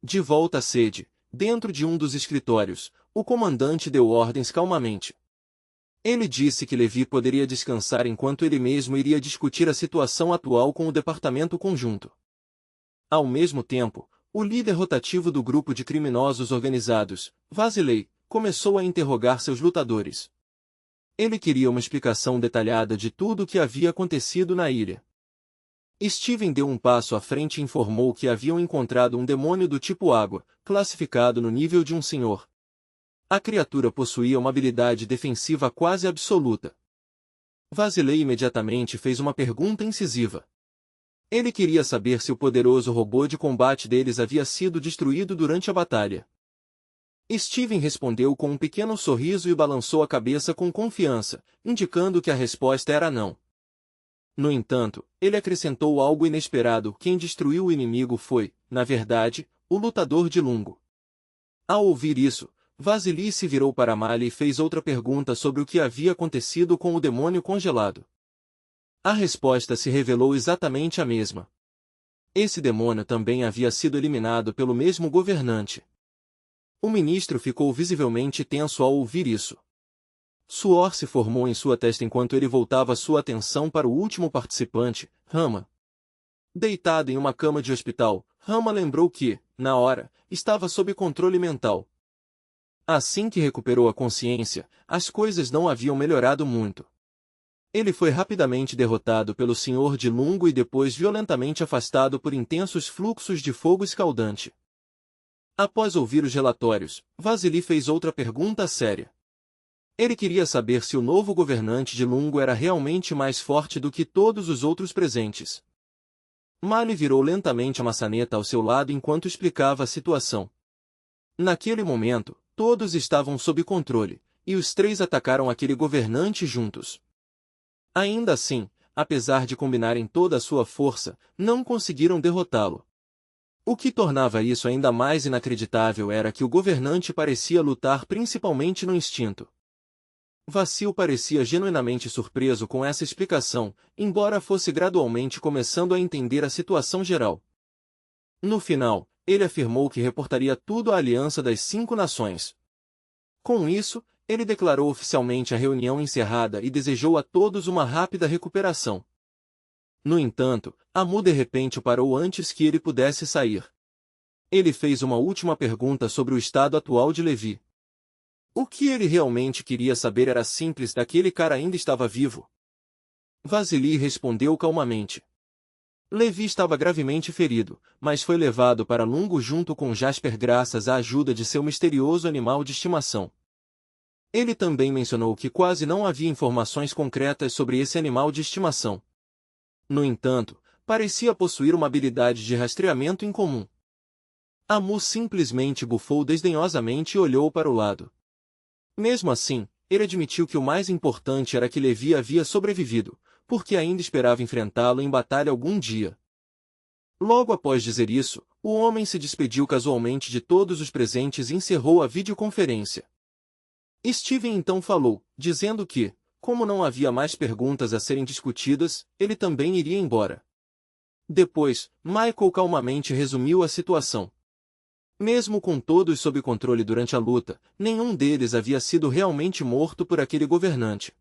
De volta à sede, dentro de um dos escritórios, o comandante deu ordens calmamente. Ele disse que Levi poderia descansar enquanto ele mesmo iria discutir a situação atual com o departamento conjunto. Ao mesmo tempo, o líder rotativo do grupo de criminosos organizados, Vasilei, começou a interrogar seus lutadores. Ele queria uma explicação detalhada de tudo o que havia acontecido na ilha. Steven deu um passo à frente e informou que haviam encontrado um demônio do tipo água, classificado no nível de um senhor. A criatura possuía uma habilidade defensiva quase absoluta. Vasilei imediatamente fez uma pergunta incisiva. Ele queria saber se o poderoso robô de combate deles havia sido destruído durante a batalha. Steven respondeu com um pequeno sorriso e balançou a cabeça com confiança, indicando que a resposta era não. No entanto, ele acrescentou algo inesperado: quem destruiu o inimigo foi, na verdade, o lutador de Lungo. Ao ouvir isso, Vasily se virou para Mali e fez outra pergunta sobre o que havia acontecido com o demônio congelado. A resposta se revelou exatamente a mesma. Esse demônio também havia sido eliminado pelo mesmo governante. O ministro ficou visivelmente tenso ao ouvir isso. Suor se formou em sua testa enquanto ele voltava sua atenção para o último participante, Rama. Deitado em uma cama de hospital, Rama lembrou que, na hora, estava sob controle mental. Assim que recuperou a consciência, as coisas não haviam melhorado muito. Ele foi rapidamente derrotado pelo Senhor de Lungo e depois violentamente afastado por intensos fluxos de fogo escaldante. Após ouvir os relatórios, Vasily fez outra pergunta séria. Ele queria saber se o novo governante de Lungo era realmente mais forte do que todos os outros presentes. Mali virou lentamente a maçaneta ao seu lado enquanto explicava a situação. Naquele momento, todos estavam sob controle, e os três atacaram aquele governante juntos. Ainda assim, apesar de combinarem toda a sua força, não conseguiram derrotá-lo. O que tornava isso ainda mais inacreditável era que o governante parecia lutar principalmente no instinto. Vassil parecia genuinamente surpreso com essa explicação, embora fosse gradualmente começando a entender a situação geral. No final, ele afirmou que reportaria tudo à Aliança das 5 Nações. Com isso, ele declarou oficialmente a reunião encerrada e desejou a todos uma rápida recuperação. No entanto, Amu de repente o parou antes que ele pudesse sair. Ele fez uma última pergunta sobre o estado atual de Levi. O que ele realmente queria saber era simples: daquele cara ainda estava vivo. Vasily respondeu calmamente. Levi estava gravemente ferido, mas foi levado para Lungo junto com Jasper graças à ajuda de seu misterioso animal de estimação. Ele também mencionou que quase não havia informações concretas sobre esse animal de estimação. No entanto, parecia possuir uma habilidade de rastreamento incomum. Amu simplesmente bufou desdenhosamente e olhou para o lado. Mesmo assim, ele admitiu que o mais importante era que Levi havia sobrevivido, porque ainda esperava enfrentá-lo em batalha algum dia. Logo após dizer isso, o homem se despediu casualmente de todos os presentes e encerrou a videoconferência. Steven então falou, dizendo que, como não havia mais perguntas a serem discutidas, ele também iria embora. Depois, Michael calmamente resumiu a situação. Mesmo com todos sob controle durante a luta, nenhum deles havia sido realmente morto por aquele governante.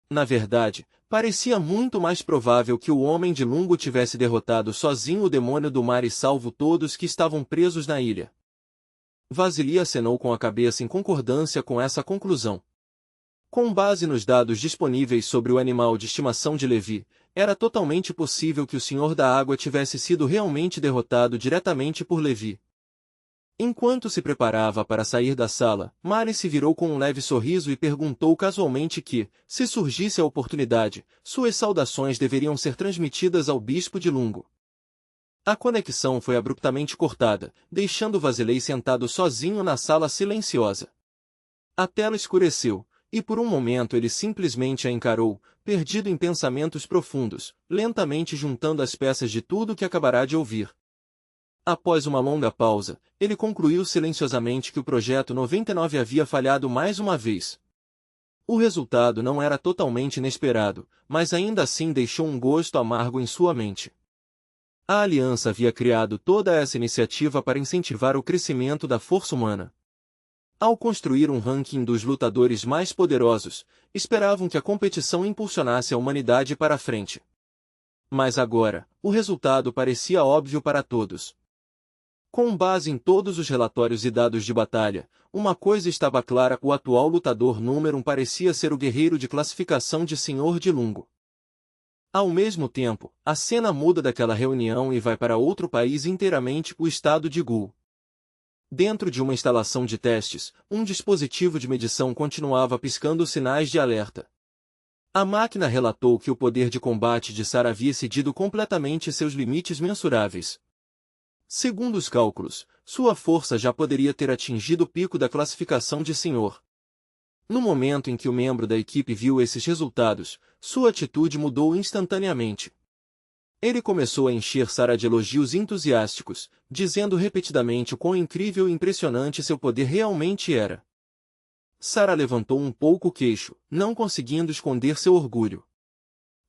Na verdade, parecia muito mais provável que o Homem de Lungo tivesse derrotado sozinho o demônio do mar e salvo todos que estavam presos na ilha. Vasily acenou com a cabeça em concordância com essa conclusão. Com base nos dados disponíveis sobre o animal de estimação de Levi, era totalmente possível que o Senhor da Água tivesse sido realmente derrotado diretamente por Levi. Enquanto se preparava para sair da sala, Mari se virou com um leve sorriso e perguntou casualmente que, se surgisse a oportunidade, suas saudações deveriam ser transmitidas ao bispo de Lungo. A conexão foi abruptamente cortada, deixando Vasily sentado sozinho na sala silenciosa. A tela escureceu, e por um momento ele simplesmente a encarou, perdido em pensamentos profundos, lentamente juntando as peças de tudo que acabará de ouvir. Após uma longa pausa, ele concluiu silenciosamente que o Projeto 99 havia falhado mais uma vez. O resultado não era totalmente inesperado, mas ainda assim deixou um gosto amargo em sua mente. A Aliança havia criado toda essa iniciativa para incentivar o crescimento da força humana. Ao construir um ranking dos lutadores mais poderosos, esperavam que a competição impulsionasse a humanidade para a frente. Mas agora, o resultado parecia óbvio para todos. Com base em todos os relatórios e dados de batalha, uma coisa estava clara: o atual lutador número 1 parecia ser o guerreiro de classificação de Senhor de Lungo. Ao mesmo tempo, a cena muda daquela reunião e vai para outro país inteiramente, o estado de Gu. Dentro de uma instalação de testes, um dispositivo de medição continuava piscando sinais de alerta. A máquina relatou que o poder de combate de Sarah havia excedido completamente seus limites mensuráveis. Segundo os cálculos, sua força já poderia ter atingido o pico da classificação de Senhor. No momento em que o membro da equipe viu esses resultados, sua atitude mudou instantaneamente. Ele começou a encher Sarah de elogios entusiásticos, dizendo repetidamente o quão incrível e impressionante seu poder realmente era. Sarah levantou um pouco o queixo, não conseguindo esconder seu orgulho.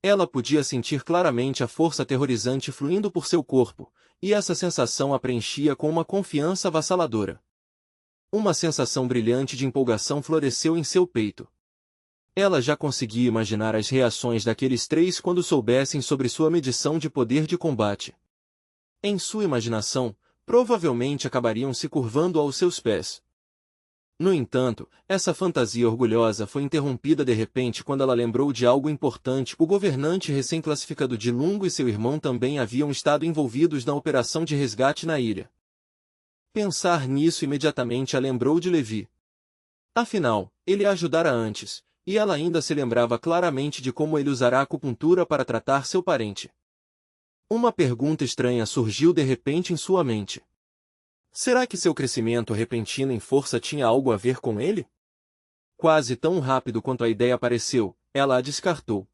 Ela podia sentir claramente a força aterrorizante fluindo por seu corpo, e essa sensação a preenchia com uma confiança avassaladora. Uma sensação brilhante de empolgação floresceu em seu peito. Ela já conseguia imaginar as reações daqueles três quando soubessem sobre sua medição de poder de combate. Em sua imaginação, provavelmente acabariam se curvando aos seus pés. No entanto, essa fantasia orgulhosa foi interrompida de repente quando ela lembrou de algo importante: o governante recém-classificado de Lungo e seu irmão também haviam estado envolvidos na operação de resgate na ilha. Pensar nisso imediatamente a lembrou de Levi. Afinal, ele a ajudara antes, e ela ainda se lembrava claramente de como ele usara a acupuntura para tratar seu parente. Uma pergunta estranha surgiu de repente em sua mente. Será que seu crescimento repentino em força tinha algo a ver com ele? Quase tão rápido quanto a ideia apareceu, ela a descartou.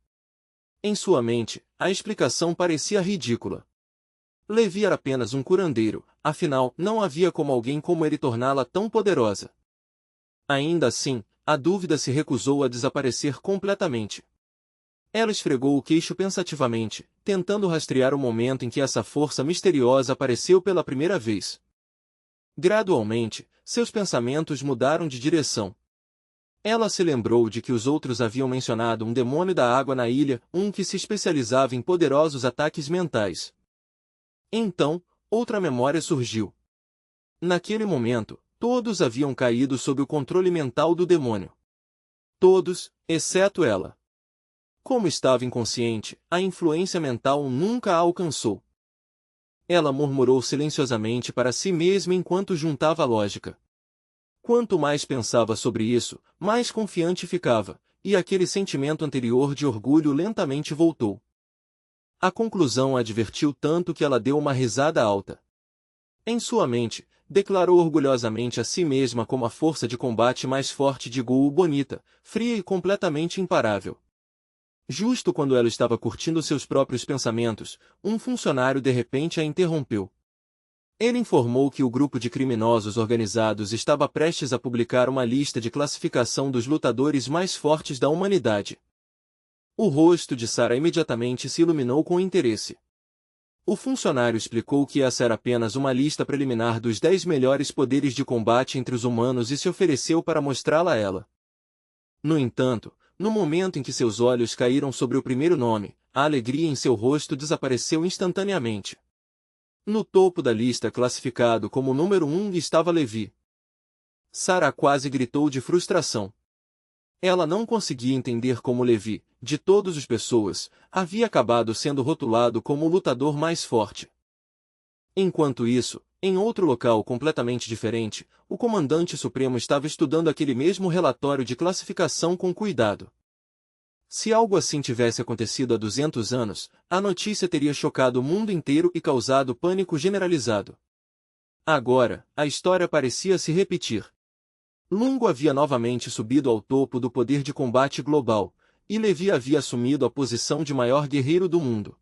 Em sua mente, a explicação parecia ridícula. Levi era apenas um curandeiro, afinal, não havia como alguém como ele torná-la tão poderosa. Ainda assim, a dúvida se recusou a desaparecer completamente. Ela esfregou o queixo pensativamente, tentando rastrear o momento em que essa força misteriosa apareceu pela primeira vez. Gradualmente, seus pensamentos mudaram de direção. Ela se lembrou de que os outros haviam mencionado um demônio da água na ilha, um que se especializava em poderosos ataques mentais. Então, outra memória surgiu. Naquele momento, todos haviam caído sob o controle mental do demônio. Todos, exceto ela. Como estava inconsciente, a influência mental nunca a alcançou. Ela murmurou silenciosamente para si mesma enquanto juntava a lógica. Quanto mais pensava sobre isso, mais confiante ficava, e aquele sentimento anterior de orgulho lentamente voltou. A conclusão a divertiu tanto que ela deu uma risada alta. Em sua mente, declarou orgulhosamente a si mesma como a força de combate mais forte de Gu, bonita, fria e completamente imparável. Justo quando ela estava curtindo seus próprios pensamentos, um funcionário de repente a interrompeu. Ele informou que o grupo de criminosos organizados estava prestes a publicar uma lista de classificação dos lutadores mais fortes da humanidade. O rosto de Sarah imediatamente se iluminou com interesse. O funcionário explicou que essa era apenas uma lista preliminar dos 10 melhores poderes de combate entre os humanos e se ofereceu para mostrá-la a ela. No entanto, no momento em que seus olhos caíram sobre o primeiro nome, a alegria em seu rosto desapareceu instantaneamente. No topo da lista, classificado como o número 1, estava Levi. Sarah quase gritou de frustração. Ela não conseguia entender como Levi, de todas as pessoas, havia acabado sendo rotulado como o lutador mais forte. Enquanto isso, em outro local completamente diferente, o comandante supremo estava estudando aquele mesmo relatório de classificação com cuidado. Se algo assim tivesse acontecido há 200 anos, a notícia teria chocado o mundo inteiro e causado pânico generalizado. Agora, a história parecia se repetir. Lungo havia novamente subido ao topo do poder de combate global, e Levi havia assumido a posição de maior guerreiro do mundo.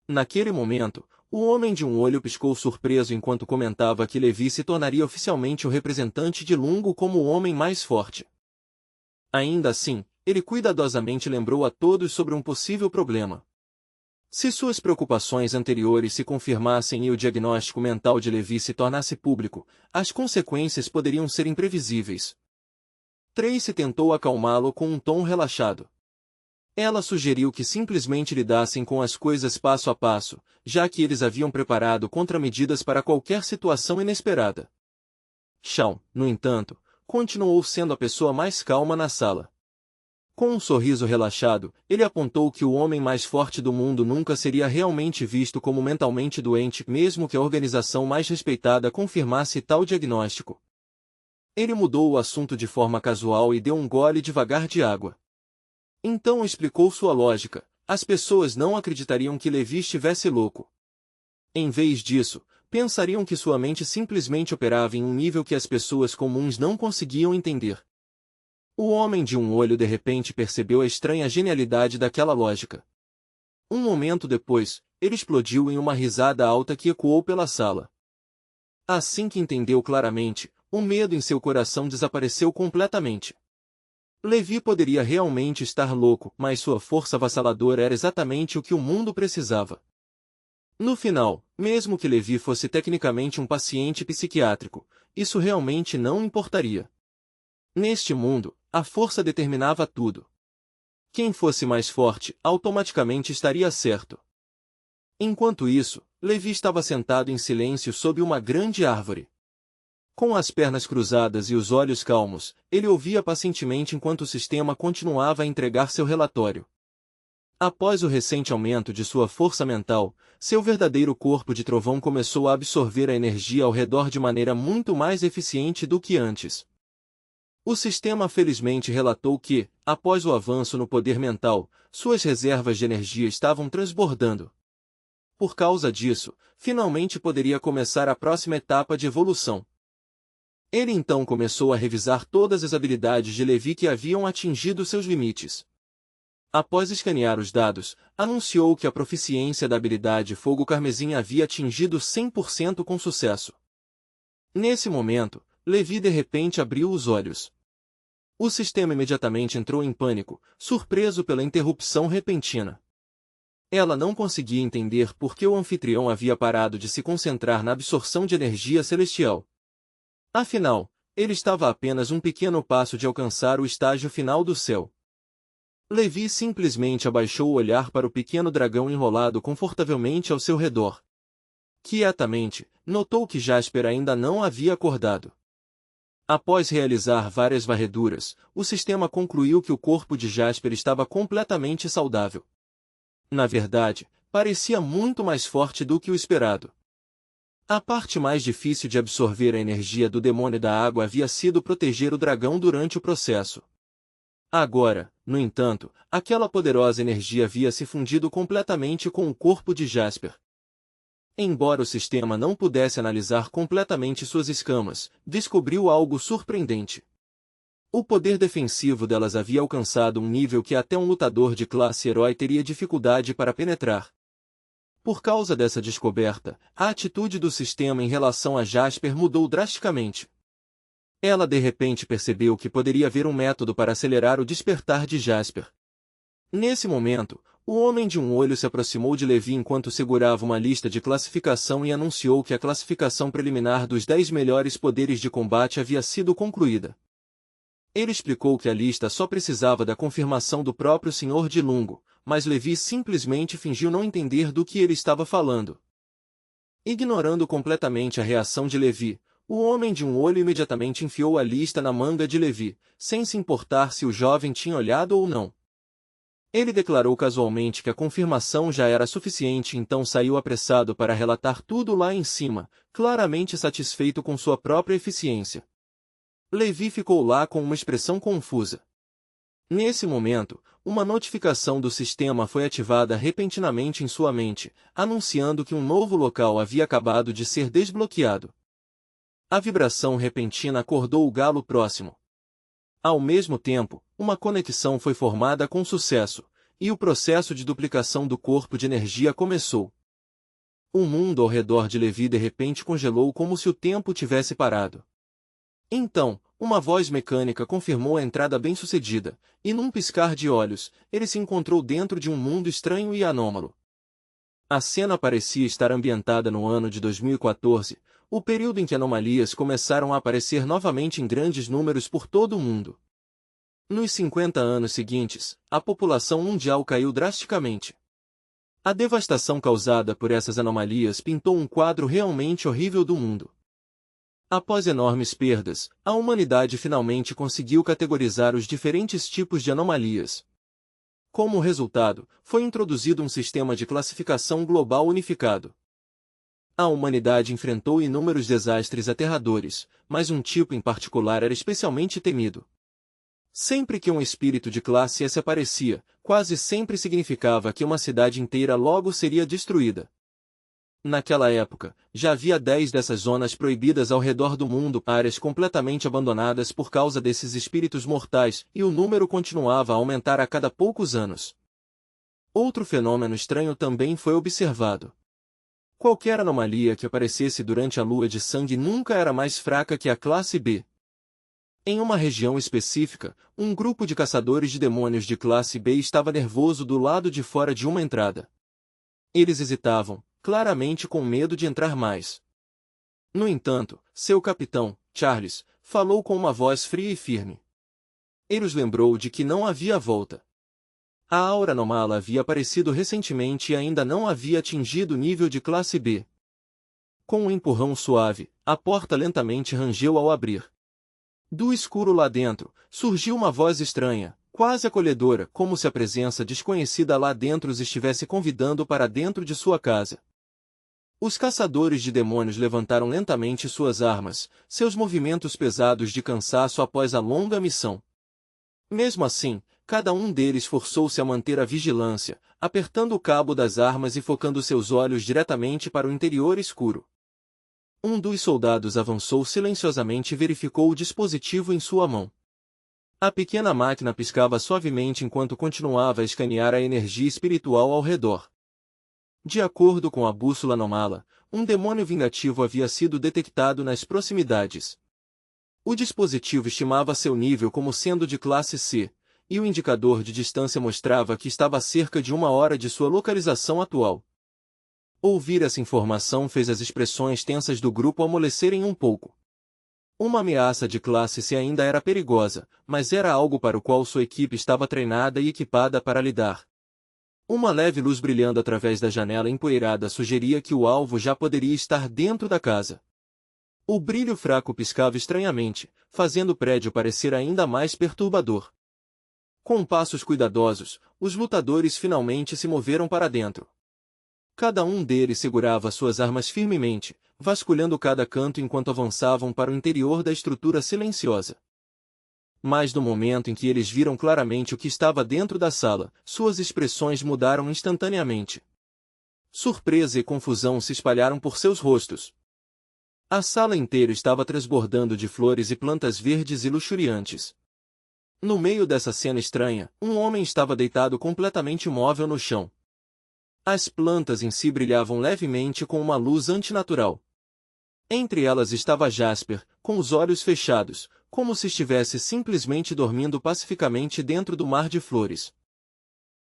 Naquele momento, o homem de um olho piscou surpreso enquanto comentava que Levi se tornaria oficialmente o representante de Lungo como o homem mais forte. Ainda assim, ele cuidadosamente lembrou a todos sobre um possível problema. Se suas preocupações anteriores se confirmassem e o diagnóstico mental de Levi se tornasse público, as consequências poderiam ser imprevisíveis. Tracy tentou acalmá-lo com um tom relaxado. Ela sugeriu que simplesmente lidassem com as coisas passo a passo, já que eles haviam preparado contramedidas para qualquer situação inesperada. Shawn, no entanto, continuou sendo a pessoa mais calma na sala. Com um sorriso relaxado, ele apontou que o homem mais forte do mundo nunca seria realmente visto como mentalmente doente, mesmo que a organização mais respeitada confirmasse tal diagnóstico. Ele mudou o assunto de forma casual e deu um gole devagar de água. Então explicou sua lógica: as pessoas não acreditariam que Levi estivesse louco. Em vez disso, pensariam que sua mente simplesmente operava em um nível que as pessoas comuns não conseguiam entender. O homem de um olho de repente percebeu a estranha genialidade daquela lógica. Um momento depois, ele explodiu em uma risada alta que ecoou pela sala. Assim que entendeu claramente, o medo em seu coração desapareceu completamente. Levi poderia realmente estar louco, mas sua força avassaladora era exatamente o que o mundo precisava. No final, mesmo que Levi fosse tecnicamente um paciente psiquiátrico, isso realmente não importaria. Neste mundo, a força determinava tudo. Quem fosse mais forte, automaticamente estaria certo. Enquanto isso, Levi estava sentado em silêncio sob uma grande árvore. Com as pernas cruzadas e os olhos calmos, ele ouvia pacientemente enquanto o sistema continuava a entregar seu relatório. Após o recente aumento de sua força mental, seu verdadeiro corpo de trovão começou a absorver a energia ao redor de maneira muito mais eficiente do que antes. O sistema felizmente relatou que, após o avanço no poder mental, suas reservas de energia estavam transbordando. Por causa disso, finalmente poderia começar a próxima etapa de evolução. Ele então começou a revisar todas as habilidades de Levi que haviam atingido seus limites. Após escanear os dados, anunciou que a proficiência da habilidade Fogo Carmesim havia atingido 100% com sucesso. Nesse momento, Levi de repente abriu os olhos. O sistema imediatamente entrou em pânico, surpreso pela interrupção repentina. Ela não conseguia entender por que o anfitrião havia parado de se concentrar na absorção de energia celestial. Afinal, ele estava a apenas um pequeno passo de alcançar o estágio final do céu. Levi simplesmente abaixou o olhar para o pequeno dragão enrolado confortavelmente ao seu redor. Quietamente, notou que Jasper ainda não havia acordado. Após realizar várias varreduras, o sistema concluiu que o corpo de Jasper estava completamente saudável. Na verdade, parecia muito mais forte do que o esperado. A parte mais difícil de absorver a energia do demônio da água havia sido proteger o dragão durante o processo. Agora, no entanto, aquela poderosa energia havia se fundido completamente com o corpo de Jasper. Embora o sistema não pudesse analisar completamente suas escamas, descobriu algo surpreendente. O poder defensivo delas havia alcançado um nível que até um lutador de classe herói teria dificuldade para penetrar. Por causa dessa descoberta, a atitude do sistema em relação a Jasper mudou drasticamente. Ela de repente percebeu que poderia haver um método para acelerar o despertar de Jasper. Nesse momento, o homem de um olho se aproximou de Levi enquanto segurava uma lista de classificação e anunciou que a classificação preliminar dos 10 melhores poderes de combate havia sido concluída. Ele explicou que a lista só precisava da confirmação do próprio Senhor de Lungo, mas Levi simplesmente fingiu não entender do que ele estava falando. Ignorando completamente a reação de Levi, o homem de um olho imediatamente enfiou a lista na manga de Levi, sem se importar se o jovem tinha olhado ou não. Ele declarou casualmente que a confirmação já era suficiente, então saiu apressado para relatar tudo lá em cima, claramente satisfeito com sua própria eficiência. Levi ficou lá com uma expressão confusa. Nesse momento, uma notificação do sistema foi ativada repentinamente em sua mente, anunciando que um novo local havia acabado de ser desbloqueado. A vibração repentina acordou o galo próximo. Ao mesmo tempo, uma conexão foi formada com sucesso, e o processo de duplicação do corpo de energia começou. O mundo ao redor de Levi de repente congelou como se o tempo tivesse parado. Então, uma voz mecânica confirmou a entrada bem-sucedida, e num piscar de olhos, ele se encontrou dentro de um mundo estranho e anômalo. A cena parecia estar ambientada no ano de 2014, o período em que anomalias começaram a aparecer novamente em grandes números por todo o mundo. Nos 50 anos seguintes, a população mundial caiu drasticamente. A devastação causada por essas anomalias pintou um quadro realmente horrível do mundo. Após enormes perdas, a humanidade finalmente conseguiu categorizar os diferentes tipos de anomalias. Como resultado, foi introduzido um sistema de classificação global unificado. A humanidade enfrentou inúmeros desastres aterradores, mas um tipo em particular era especialmente temido. Sempre que um espírito de classe S aparecia, quase sempre significava que uma cidade inteira logo seria destruída. Naquela época, já havia 10 dessas zonas proibidas ao redor do mundo, áreas completamente abandonadas por causa desses espíritos mortais, e o número continuava a aumentar a cada poucos anos. Outro fenômeno estranho também foi observado. Qualquer anomalia que aparecesse durante a lua de sangue nunca era mais fraca que a classe B. Em uma região específica, um grupo de caçadores de demônios de classe B estava nervoso do lado de fora de uma entrada. Eles hesitavam, claramente com medo de entrar mais. No entanto, seu capitão, Charles, falou com uma voz fria e firme. Ele os lembrou de que não havia volta. A aura anômala havia aparecido recentemente e ainda não havia atingido o nível de classe B. Com um empurrão suave, a porta lentamente rangeu ao abrir. Do escuro lá dentro, surgiu uma voz estranha, quase acolhedora, como se a presença desconhecida lá dentro os estivesse convidando para dentro de sua casa. Os caçadores de demônios levantaram lentamente suas armas, seus movimentos pesados de cansaço após a longa missão. Mesmo assim, cada um deles forçou-se a manter a vigilância, apertando o cabo das armas e focando seus olhos diretamente para o interior escuro. Um dos soldados avançou silenciosamente e verificou o dispositivo em sua mão. A pequena máquina piscava suavemente enquanto continuava a escanear a energia espiritual ao redor. De acordo com a bússola anômala, um demônio vingativo havia sido detectado nas proximidades. O dispositivo estimava seu nível como sendo de classe C, e o indicador de distância mostrava que estava a cerca de 1 hora de sua localização atual. Ouvir essa informação fez as expressões tensas do grupo amolecerem um pouco. Uma ameaça de classe C ainda era perigosa, mas era algo para o qual sua equipe estava treinada e equipada para lidar. Uma leve luz brilhando através da janela empoeirada sugeria que o alvo já poderia estar dentro da casa. O brilho fraco piscava estranhamente, fazendo o prédio parecer ainda mais perturbador. Com passos cuidadosos, os lutadores finalmente se moveram para dentro. Cada um deles segurava suas armas firmemente, vasculhando cada canto enquanto avançavam para o interior da estrutura silenciosa. Mas no momento em que eles viram claramente o que estava dentro da sala, suas expressões mudaram instantaneamente. Surpresa e confusão se espalharam por seus rostos. A sala inteira estava transbordando de flores e plantas verdes e luxuriantes. No meio dessa cena estranha, um homem estava deitado completamente imóvel no chão. As plantas em si brilhavam levemente com uma luz antinatural. Entre elas estava Jasper, com os olhos fechados, como se estivesse simplesmente dormindo pacificamente dentro do mar de flores.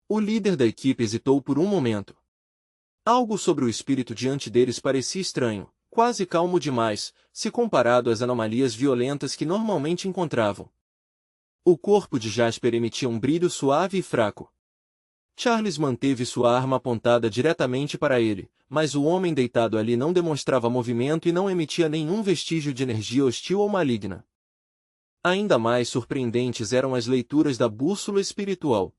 O líder da equipe hesitou por um momento. Algo sobre o espírito diante deles parecia estranho, quase calmo demais, se comparado às anomalias violentas que normalmente encontravam. O corpo de Jasper emitia um brilho suave e fraco. Charles manteve sua arma apontada diretamente para ele, mas o homem deitado ali não demonstrava movimento e não emitia nenhum vestígio de energia hostil ou maligna. Ainda mais surpreendentes eram as leituras da bússola espiritual.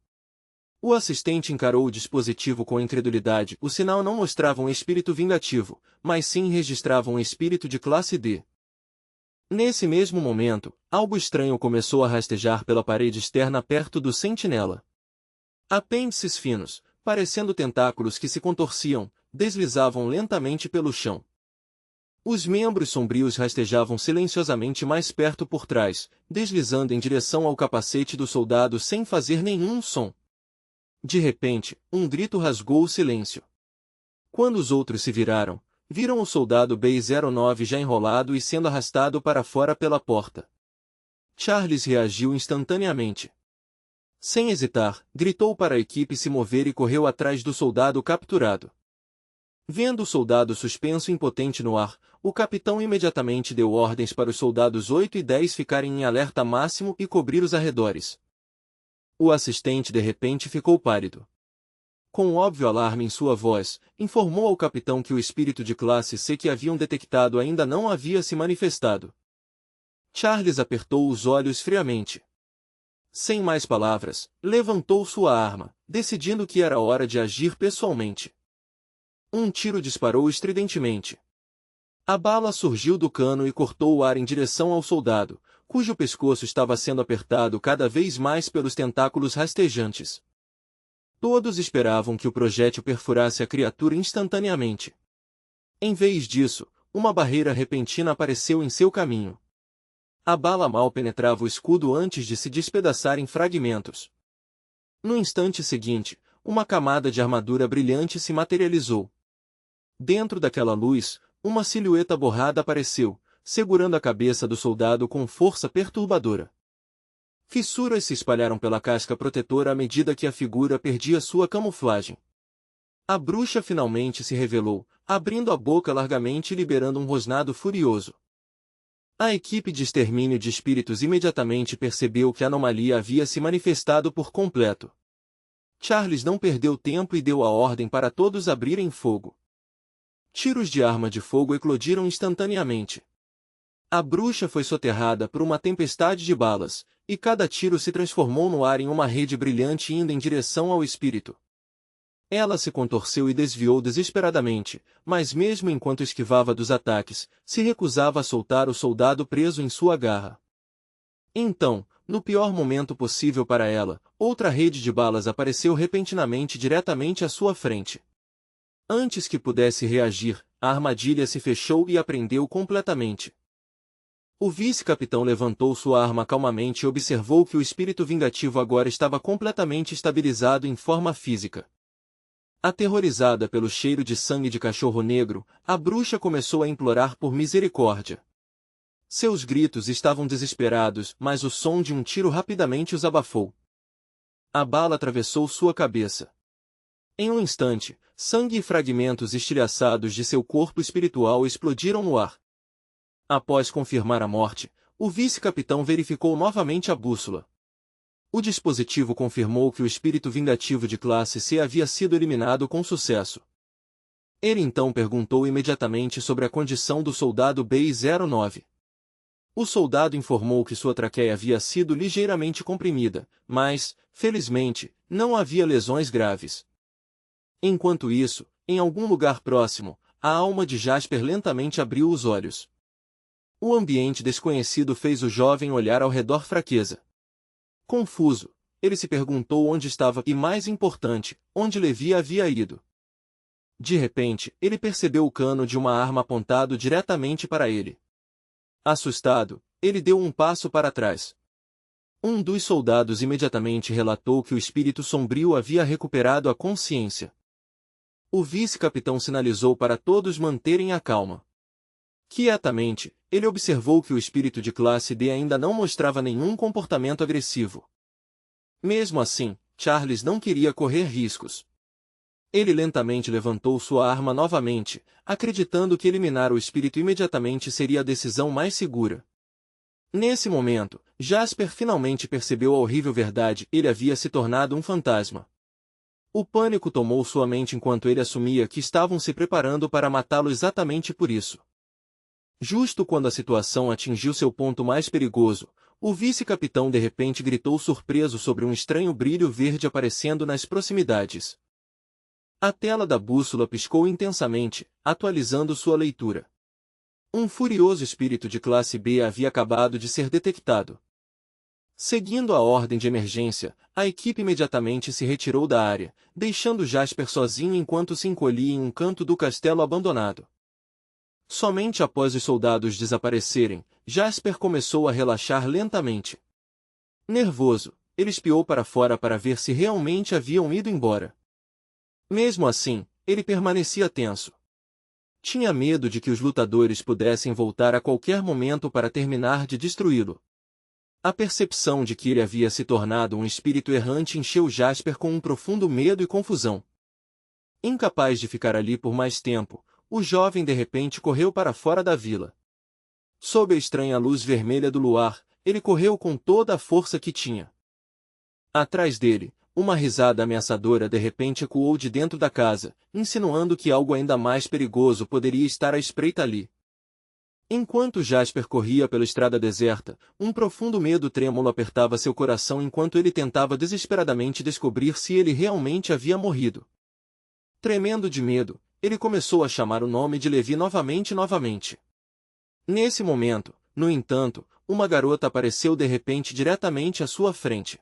O assistente encarou o dispositivo com incredulidade. O sinal não mostrava um espírito vingativo, mas sim registrava um espírito de classe D. Nesse mesmo momento, algo estranho começou a rastejar pela parede externa perto do sentinela. Apêndices finos, parecendo tentáculos que se contorciam, deslizavam lentamente pelo chão. Os membros sombrios rastejavam silenciosamente mais perto por trás, deslizando em direção ao capacete do soldado sem fazer nenhum som. De repente, um grito rasgou o silêncio. Quando os outros se viraram, viram o soldado B-09 já enrolado e sendo arrastado para fora pela porta. Charles reagiu instantaneamente. Sem hesitar, gritou para a equipe se mover e correu atrás do soldado capturado. Vendo o soldado suspenso e impotente no ar, o capitão imediatamente deu ordens para os soldados 8 e 10 ficarem em alerta máximo e cobrir os arredores. O assistente de repente ficou pálido. Com um óbvio alarme em sua voz, informou ao capitão que o espírito de classe C que haviam detectado ainda não havia se manifestado. Charles apertou os olhos friamente. Sem mais palavras, levantou sua arma, decidindo que era hora de agir pessoalmente. Um tiro disparou estridentemente. A bala surgiu do cano e cortou o ar em direção ao soldado, cujo pescoço estava sendo apertado cada vez mais pelos tentáculos rastejantes. Todos esperavam que o projétil perfurasse a criatura instantaneamente. Em vez disso, uma barreira repentina apareceu em seu caminho. A bala mal penetrava o escudo antes de se despedaçar em fragmentos. No instante seguinte, uma camada de armadura brilhante se materializou. Dentro daquela luz, uma silhueta borrada apareceu, segurando a cabeça do soldado com força perturbadora. Fissuras se espalharam pela casca protetora à medida que a figura perdia sua camuflagem. A bruxa finalmente se revelou, abrindo a boca largamente e liberando um rosnado furioso. A equipe de extermínio de espíritos imediatamente percebeu que a anomalia havia se manifestado por completo. Charles não perdeu tempo e deu a ordem para todos abrirem fogo. Tiros de arma de fogo eclodiram instantaneamente. A bruxa foi soterrada por uma tempestade de balas, e cada tiro se transformou no ar em uma rede brilhante indo em direção ao espírito. Ela se contorceu e desviou desesperadamente, mas mesmo enquanto esquivava dos ataques, se recusava a soltar o soldado preso em sua garra. Então, no pior momento possível para ela, outra rede de balas apareceu repentinamente diretamente à sua frente. Antes que pudesse reagir, a armadilha se fechou e a prendeu completamente. O vice-capitão levantou sua arma calmamente e observou que o espírito vingativo agora estava completamente estabilizado em forma física. Aterrorizada pelo cheiro de sangue de cachorro negro, a bruxa começou a implorar por misericórdia. Seus gritos estavam desesperados, mas o som de um tiro rapidamente os abafou. A bala atravessou sua cabeça. Em um instante, sangue e fragmentos estilhaçados de seu corpo espiritual explodiram no ar. Após confirmar a morte, o vice-capitão verificou novamente a bússola. O dispositivo confirmou que o espírito vingativo de classe C havia sido eliminado com sucesso. Ele então perguntou imediatamente sobre a condição do soldado B-09. O soldado informou que sua traqueia havia sido ligeiramente comprimida, mas, felizmente, não havia lesões graves. Enquanto isso, em algum lugar próximo, a alma de Jasper lentamente abriu os olhos. O ambiente desconhecido fez o jovem olhar ao redor fraqueza. Confuso, ele se perguntou onde estava e, mais importante, onde Levi havia ido. De repente, ele percebeu o cano de uma arma apontado diretamente para ele. Assustado, ele deu um passo para trás. Um dos soldados imediatamente relatou que o espírito sombrio havia recuperado a consciência. O vice-capitão sinalizou para todos manterem a calma. Quietamente, ele observou que o espírito de classe D ainda não mostrava nenhum comportamento agressivo. Mesmo assim, Charles não queria correr riscos. Ele lentamente levantou sua arma novamente, acreditando que eliminar o espírito imediatamente seria a decisão mais segura. Nesse momento, Jasper finalmente percebeu a horrível verdade: ele havia se tornado um fantasma. O pânico tomou sua mente enquanto ele assumia que estavam se preparando para matá-lo exatamente por isso. Justo quando a situação atingiu seu ponto mais perigoso, o vice-capitão de repente gritou surpreso sobre um estranho brilho verde aparecendo nas proximidades. A tela da bússola piscou intensamente, atualizando sua leitura. Um furioso espírito de classe B havia acabado de ser detectado. Seguindo a ordem de emergência, a equipe imediatamente se retirou da área, deixando Jasper sozinho enquanto se encolhia em um canto do castelo abandonado. Somente após os soldados desaparecerem, Jasper começou a relaxar lentamente. Nervoso, ele espiou para fora para ver se realmente haviam ido embora. Mesmo assim, ele permanecia tenso. Tinha medo de que os lutadores pudessem voltar a qualquer momento para terminar de destruí-lo. A percepção de que ele havia se tornado um espírito errante encheu Jasper com um profundo medo e confusão. Incapaz de ficar ali por mais tempo, o jovem de repente correu para fora da vila. Sob a estranha luz vermelha do luar, ele correu com toda a força que tinha. Atrás dele, uma risada ameaçadora de repente ecoou de dentro da casa, insinuando que algo ainda mais perigoso poderia estar à espreita ali. Enquanto Jasper corria pela estrada deserta, um profundo medo trêmulo apertava seu coração enquanto ele tentava desesperadamente descobrir se ele realmente havia morrido. Tremendo de medo, ele começou a chamar o nome de Levi novamente. Nesse momento, no entanto, uma garota apareceu de repente diretamente à sua frente.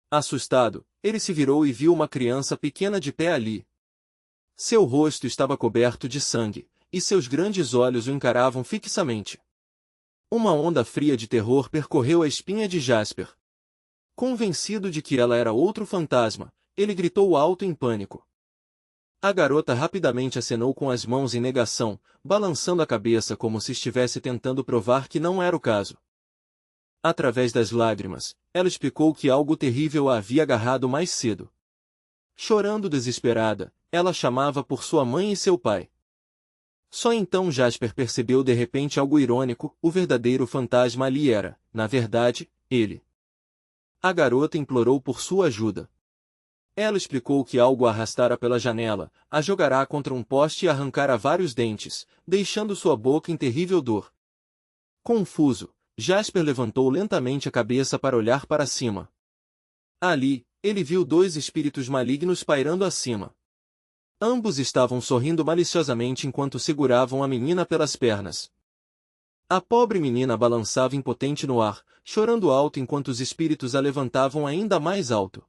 Assustado, ele se virou e viu uma criança pequena de pé ali. Seu rosto estava coberto de sangue, e seus grandes olhos o encaravam fixamente. Uma onda fria de terror percorreu a espinha de Jasper. Convencido de que ela era outro fantasma, ele gritou alto em pânico. A garota rapidamente acenou com as mãos em negação, balançando a cabeça como se estivesse tentando provar que não era o caso. Através das lágrimas, ela explicou que algo terrível a havia agarrado mais cedo. Chorando desesperada, ela chamava por sua mãe e seu pai. Só então Jasper percebeu de repente algo irônico: o verdadeiro fantasma ali era, na verdade, ele. A garota implorou por sua ajuda. Ela explicou que algo a arrastara pela janela, a jogará contra um poste e arrancara vários dentes, deixando sua boca em terrível dor. Confuso, Jasper levantou lentamente a cabeça para olhar para cima. Ali, ele viu dois espíritos malignos pairando acima. Ambos estavam sorrindo maliciosamente enquanto seguravam a menina pelas pernas. A pobre menina balançava impotente no ar, chorando alto enquanto os espíritos a levantavam ainda mais alto.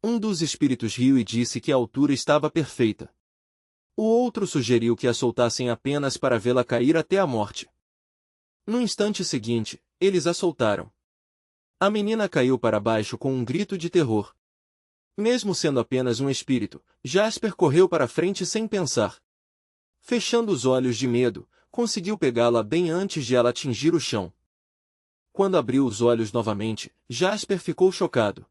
Um dos espíritos riu e disse que a altura estava perfeita. O outro sugeriu que a soltassem apenas para vê-la cair até a morte. No instante seguinte, eles a soltaram. A menina caiu para baixo com um grito de terror. Mesmo sendo apenas um espírito, Jasper correu para frente sem pensar. Fechando os olhos de medo, conseguiu pegá-la bem antes de ela atingir o chão. Quando abriu os olhos novamente, Jasper ficou chocado.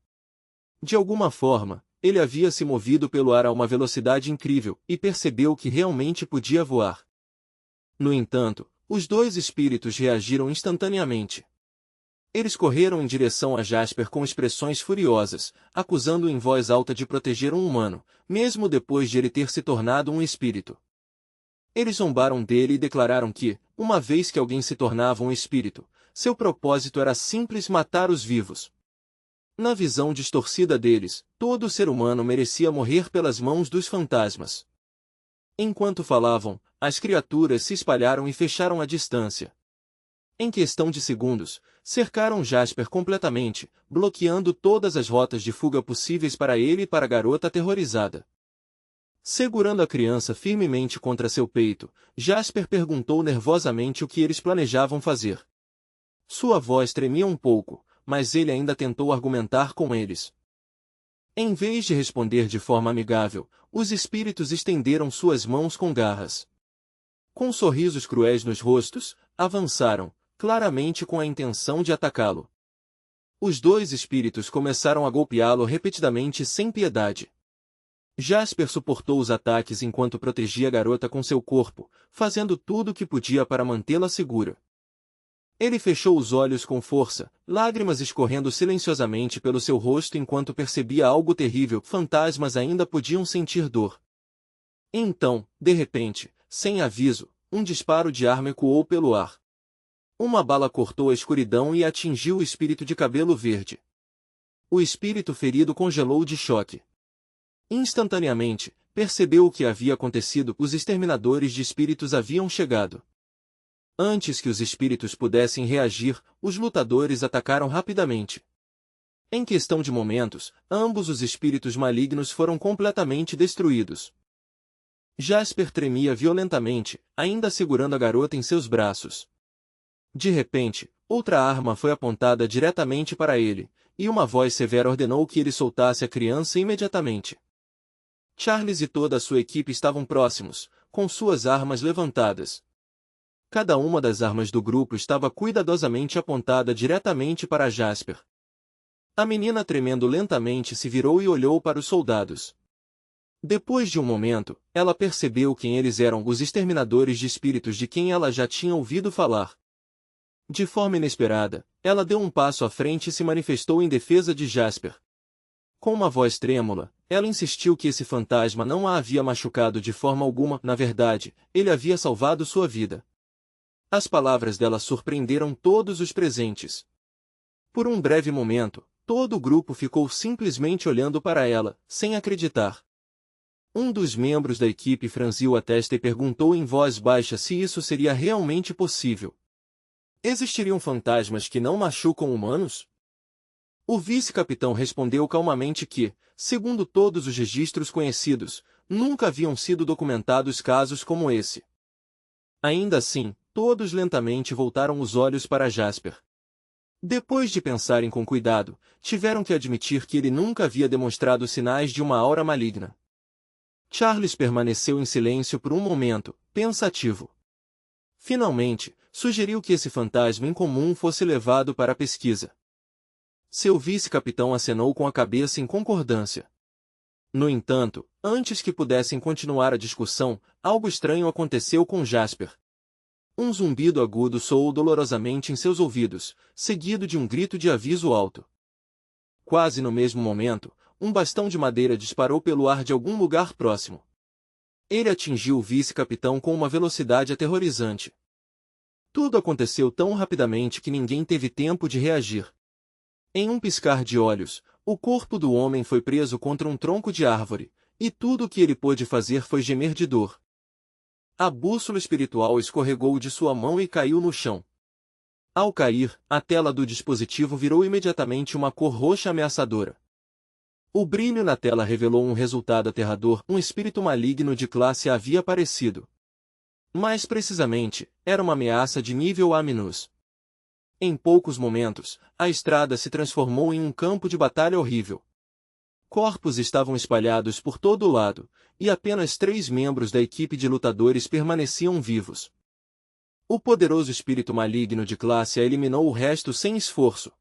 De alguma forma, ele havia se movido pelo ar a uma velocidade incrível e percebeu que realmente podia voar. No entanto, os dois espíritos reagiram instantaneamente. Eles correram em direção a Jasper com expressões furiosas, acusando-o em voz alta de proteger um humano, mesmo depois de ele ter se tornado um espírito. Eles zombaram dele e declararam que, uma vez que alguém se tornava um espírito, seu propósito era simples: matar os vivos. Na visão distorcida deles, todo ser humano merecia morrer pelas mãos dos fantasmas. Enquanto falavam, as criaturas se espalharam e fecharam a distância. Em questão de segundos, cercaram Jasper completamente, bloqueando todas as rotas de fuga possíveis para ele e para a garota aterrorizada. Segurando a criança firmemente contra seu peito, Jasper perguntou nervosamente o que eles planejavam fazer. Sua voz tremia um pouco, mas ele ainda tentou argumentar com eles. Em vez de responder de forma amigável, os espíritos estenderam suas mãos com garras. Com sorrisos cruéis nos rostos, avançaram, claramente com a intenção de atacá-lo. Os dois espíritos começaram a golpeá-lo repetidamente sem piedade. Jasper suportou os ataques enquanto protegia a garota com seu corpo, fazendo tudo o que podia para mantê-la segura. Ele fechou os olhos com força, lágrimas escorrendo silenciosamente pelo seu rosto enquanto percebia algo terrível: fantasmas ainda podiam sentir dor. Então, de repente, sem aviso, um disparo de arma ecoou pelo ar. Uma bala cortou a escuridão e atingiu o espírito de cabelo verde. O espírito ferido congelou de choque. Instantaneamente, percebeu o que havia acontecido: os exterminadores de espíritos haviam chegado. Antes que os espíritos pudessem reagir, os lutadores atacaram rapidamente. Em questão de momentos, ambos os espíritos malignos foram completamente destruídos. Jasper tremia violentamente, ainda segurando a garota em seus braços. De repente, outra arma foi apontada diretamente para ele, e uma voz severa ordenou que ele soltasse a criança imediatamente. Charles e toda a sua equipe estavam próximos, com suas armas levantadas. Cada uma das armas do grupo estava cuidadosamente apontada diretamente para Jasper. A menina, tremendo lentamente, se virou e olhou para os soldados. Depois de um momento, ela percebeu quem eles eram: os exterminadores de espíritos de quem ela já tinha ouvido falar. De forma inesperada, ela deu um passo à frente e se manifestou em defesa de Jasper. Com uma voz trêmula, ela insistiu que esse fantasma não a havia machucado de forma alguma, na verdade, ele havia salvado sua vida. As palavras dela surpreenderam todos os presentes. Por um breve momento, todo o grupo ficou simplesmente olhando para ela, sem acreditar. Um dos membros da equipe franziu a testa e perguntou em voz baixa se isso seria realmente possível. Existiriam fantasmas que não machucam humanos? O vice-capitão respondeu calmamente que, segundo todos os registros conhecidos, nunca haviam sido documentados casos como esse. Ainda assim, todos lentamente voltaram os olhos para Jasper. Depois de pensarem com cuidado, tiveram que admitir que ele nunca havia demonstrado sinais de uma aura maligna. Charles permaneceu em silêncio por um momento, pensativo. Finalmente, sugeriu que esse fantasma incomum fosse levado para a pesquisa. Seu vice-capitão acenou com a cabeça em concordância. No entanto, antes que pudessem continuar a discussão, algo estranho aconteceu com Jasper. Um zumbido agudo soou dolorosamente em seus ouvidos, seguido de um grito de aviso alto. Quase no mesmo momento, um bastão de madeira disparou pelo ar de algum lugar próximo. Ele atingiu o vice-capitão com uma velocidade aterrorizante. Tudo aconteceu tão rapidamente que ninguém teve tempo de reagir. Em um piscar de olhos, o corpo do homem foi preso contra um tronco de árvore, e tudo o que ele pôde fazer foi gemer de dor. A bússola espiritual escorregou de sua mão e caiu no chão. Ao cair, a tela do dispositivo virou imediatamente uma cor roxa ameaçadora. O brilho na tela revelou um resultado aterrador: um espírito maligno de classe A havia aparecido. Mais precisamente, era uma ameaça de nível A-. Em poucos momentos, a estrada se transformou em um campo de batalha horrível. Corpos estavam espalhados por todo o lado, e apenas 3 membros da equipe de lutadores permaneciam vivos. O poderoso espírito maligno de classe A eliminou o resto sem esforço.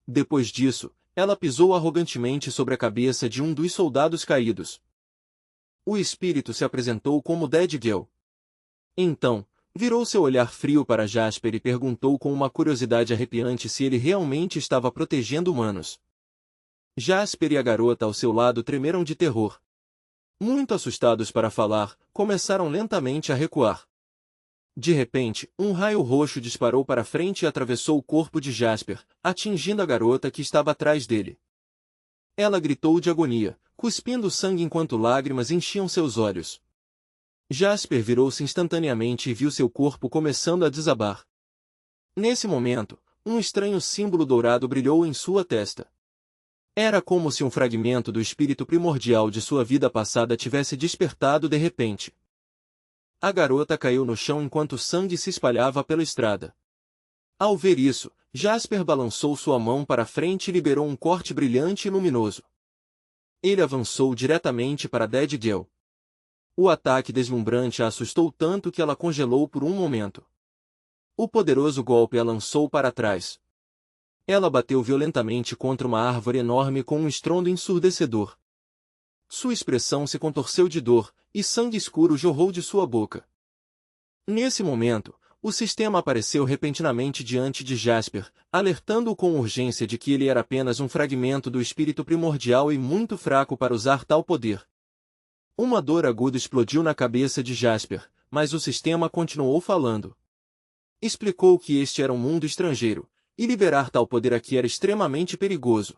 Depois disso, ela pisou arrogantemente sobre a cabeça de um dos soldados caídos. O espírito se apresentou como Dead Girl. Então, virou seu olhar frio para Jasper e perguntou com uma curiosidade arrepiante se ele realmente estava protegendo humanos. Jasper e a garota ao seu lado tremeram de terror. Muito assustados para falar, começaram lentamente a recuar. De repente, um raio roxo disparou para frente e atravessou o corpo de Jasper, atingindo a garota que estava atrás dele. Ela gritou de agonia, cuspindo sangue enquanto lágrimas enchiam seus olhos. Jasper virou-se instantaneamente e viu seu corpo começando a desabar. Nesse momento, um estranho símbolo dourado brilhou em sua testa. Era como se um fragmento do espírito primordial de sua vida passada tivesse despertado de repente. A garota caiu no chão enquanto sangue se espalhava pela estrada. Ao ver isso, Jasper balançou sua mão para frente e liberou um corte brilhante e luminoso. Ele avançou diretamente para Dead Girl. O ataque deslumbrante a assustou tanto que ela congelou por um momento. O poderoso golpe a lançou para trás. Ela bateu violentamente contra uma árvore enorme com um estrondo ensurdecedor. Sua expressão se contorceu de dor, e sangue escuro jorrou de sua boca. Nesse momento, o sistema apareceu repentinamente diante de Jasper, alertando-o com urgência de que ele era apenas um fragmento do espírito primordial e muito fraco para usar tal poder. Uma dor aguda explodiu na cabeça de Jasper, mas o sistema continuou falando. Explicou que este era um mundo estrangeiro, e liberar tal poder aqui era extremamente perigoso.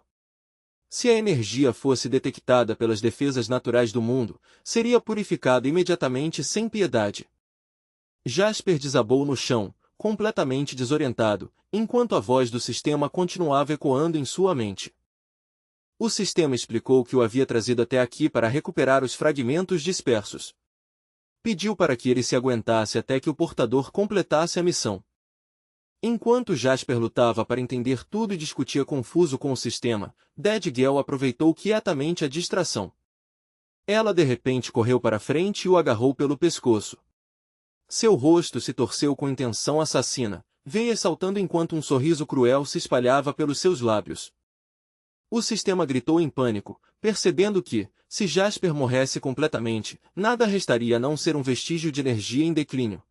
Se a energia fosse detectada pelas defesas naturais do mundo, seria purificada imediatamente sem piedade. Jasper desabou no chão, completamente desorientado, enquanto a voz do sistema continuava ecoando em sua mente. O sistema explicou que o havia trazido até aqui para recuperar os fragmentos dispersos. Pediu para que ele se aguentasse até que o portador completasse a missão. Enquanto Jasper lutava para entender tudo e discutia confuso com o sistema, Dead Girl aproveitou quietamente a distração. Ela de repente correu para frente e o agarrou pelo pescoço. Seu rosto se torceu com intenção assassina, veia saltando enquanto um sorriso cruel se espalhava pelos seus lábios. O sistema gritou em pânico, percebendo que, Se Jasper morresse completamente, nada restaria a não ser um vestígio de energia em declínio.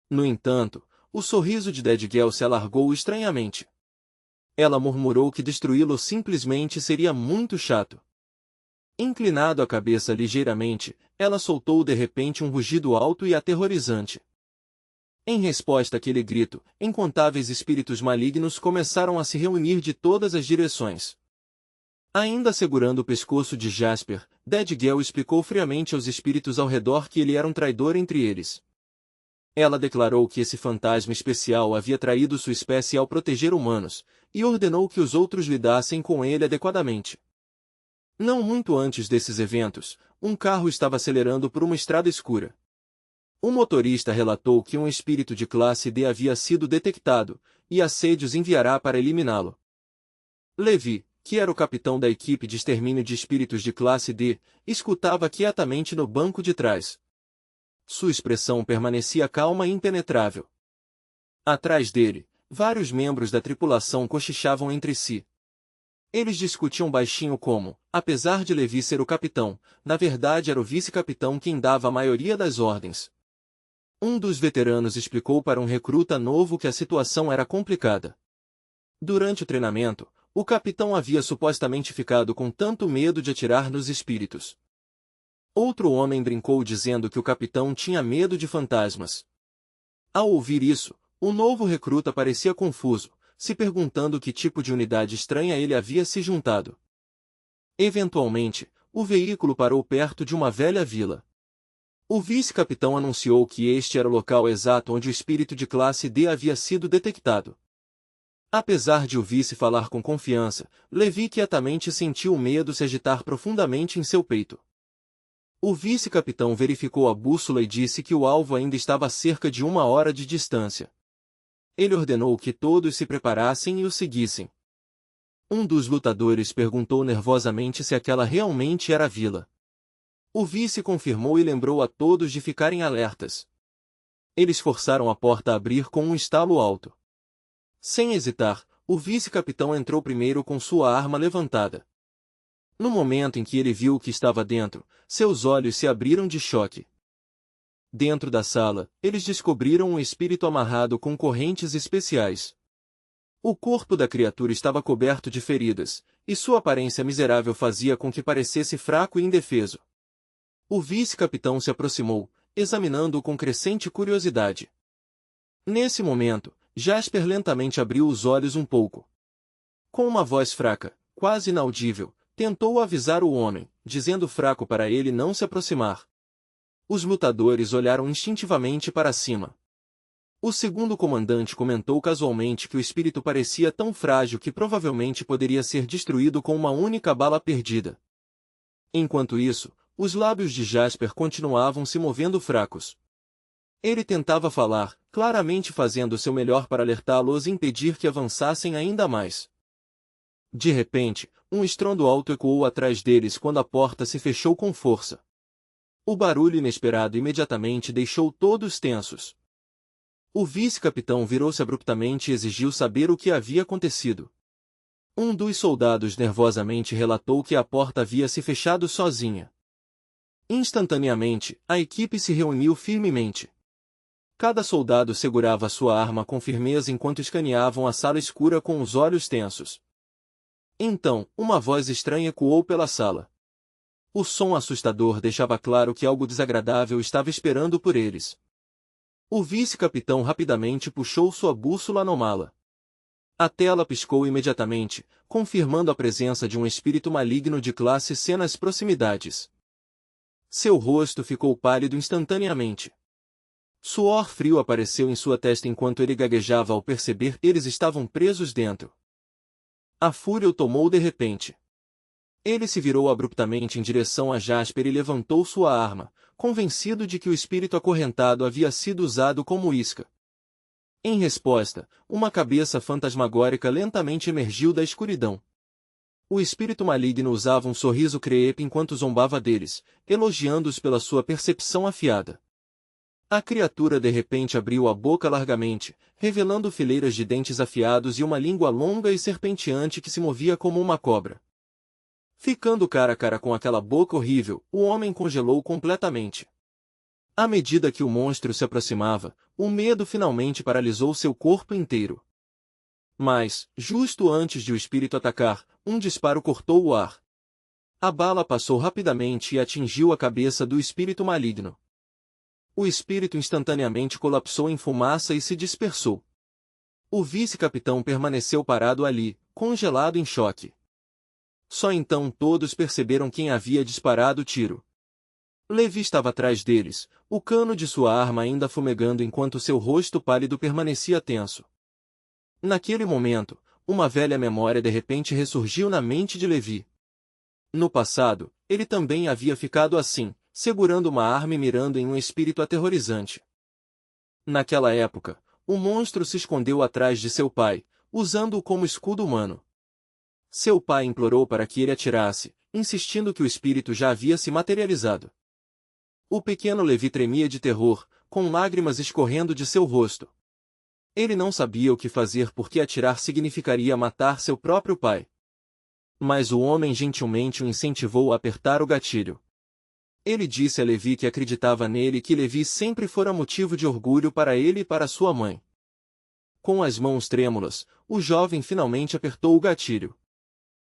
No entanto, o sorriso de Dead Girl se alargou estranhamente. Ela murmurou que destruí-lo simplesmente seria muito chato. Inclinado a cabeça ligeiramente, ela soltou de repente um rugido alto e aterrorizante. Em resposta àquele grito, incontáveis espíritos malignos começaram a se reunir de todas as direções. Ainda segurando o pescoço de Jasper, Dead Girl explicou friamente aos espíritos ao redor que ele era um traidor entre eles. Ela declarou que esse fantasma especial havia traído sua espécie ao proteger humanos, e ordenou que os outros lidassem com ele adequadamente. Não muito antes desses eventos, um carro estava acelerando por uma estrada escura. O motorista relatou que um espírito de classe D havia sido detectado, e Assédios enviará para eliminá-lo. Levi, que era o capitão da equipe de extermínio de espíritos de classe D, escutava quietamente no banco de trás. Sua expressão permanecia calma e impenetrável. Atrás dele, vários membros da tripulação cochichavam entre si. Eles discutiam baixinho como, apesar de Levi ser o capitão, na verdade era o vice-capitão quem dava a maioria das ordens. Um dos veteranos explicou para um recruta novo que a situação era complicada. Durante o treinamento, o capitão havia supostamente ficado com tanto medo de atirar nos espíritos. Outro homem brincou dizendo que o capitão tinha medo de fantasmas. Ao ouvir isso, o novo recruta parecia confuso, se perguntando que tipo de unidade estranha ele havia se juntado. Eventualmente, o veículo parou perto de uma velha vila. O vice-capitão anunciou que este era o local exato onde o espírito de classe D havia sido detectado. Apesar de o vice falar com confiança, Levi quietamente sentiu o medo se agitar profundamente em seu peito. O vice-capitão verificou a bússola e disse que o alvo ainda estava a cerca de 1 hora de distância. Ele ordenou que todos se preparassem e o seguissem. Um dos lutadores perguntou nervosamente se aquela realmente era a vila. O vice confirmou e lembrou a todos de ficarem alertas. Eles forçaram a porta a abrir com um estalo alto. Sem hesitar, o vice-capitão entrou primeiro com sua arma levantada. No momento em que ele viu o que estava dentro, seus olhos se abriram de choque. Dentro da sala, eles descobriram um espírito amarrado com correntes especiais. O corpo da criatura estava coberto de feridas, e sua aparência miserável fazia com que parecesse fraco e indefeso. O vice-capitão se aproximou, examinando-o com crescente curiosidade. Nesse momento, Jasper lentamente abriu os olhos um pouco. Com uma voz fraca, quase inaudível, tentou avisar o homem, dizendo fraco para ele não se aproximar. Os lutadores olharam instintivamente para cima. O segundo comandante comentou casualmente que o espírito parecia tão frágil que provavelmente poderia ser destruído com uma única bala perdida. Enquanto isso, os lábios de Jasper continuavam se movendo fracos. Ele tentava falar, claramente fazendo seu melhor para alertá-los e impedir que avançassem ainda mais. De repente, um estrondo alto ecoou atrás deles quando a porta se fechou com força. O barulho inesperado imediatamente deixou todos tensos. O vice-capitão virou-se abruptamente e exigiu saber o que havia acontecido. Um dos soldados nervosamente relatou que a porta havia se fechado sozinha. Instantaneamente, a equipe se reuniu firmemente. Cada soldado segurava sua arma com firmeza enquanto escaneavam a sala escura com os olhos tensos. Então, uma voz estranha ecoou pela sala. O som assustador deixava claro que algo desagradável estava esperando por eles. O vice-capitão rapidamente puxou sua bússola anômala. A tela piscou imediatamente, confirmando a presença de um espírito maligno de classe C nas proximidades. Seu rosto ficou pálido instantaneamente. Suor frio apareceu em sua testa enquanto ele gaguejava ao perceber que eles estavam presos dentro. A fúria o tomou de repente. Ele se virou abruptamente em direção a Jasper e levantou sua arma, convencido de que o espírito acorrentado havia sido usado como isca. Em resposta, uma cabeça fantasmagórica lentamente emergiu da escuridão. O espírito maligno usava um sorriso crepe enquanto zombava deles, elogiando-os pela sua percepção afiada. A criatura de repente abriu a boca largamente, revelando fileiras de dentes afiados e uma língua longa e serpenteante que se movia como uma cobra. Ficando cara a cara com aquela boca horrível, o homem congelou completamente. À medida que o monstro se aproximava, o medo finalmente paralisou seu corpo inteiro. Mas, justo antes de o espírito atacar, um disparo cortou o ar. A bala passou rapidamente e atingiu a cabeça do espírito maligno. O espírito instantaneamente colapsou em fumaça e se dispersou. O vice-capitão permaneceu parado ali, congelado em choque. Só então todos perceberam quem havia disparado o tiro. Levi estava atrás deles, o cano de sua arma ainda fumegando enquanto seu rosto pálido permanecia tenso. Naquele momento, uma velha memória de repente ressurgiu na mente de Levi. No passado, ele também havia ficado assim, segurando uma arma e mirando em um espírito aterrorizante. Naquela época, o monstro se escondeu atrás de seu pai, usando-o como escudo humano. Seu pai implorou para que ele atirasse, insistindo que o espírito já havia se materializado. O pequeno Levi tremia de terror, com lágrimas escorrendo de seu rosto. Ele não sabia o que fazer porque atirar significaria matar seu próprio pai. Mas o homem gentilmente o incentivou a apertar o gatilho. Ele disse a Levi que acreditava nele e que Levi sempre fora motivo de orgulho para ele e para sua mãe. Com as mãos trêmulas, o jovem finalmente apertou o gatilho.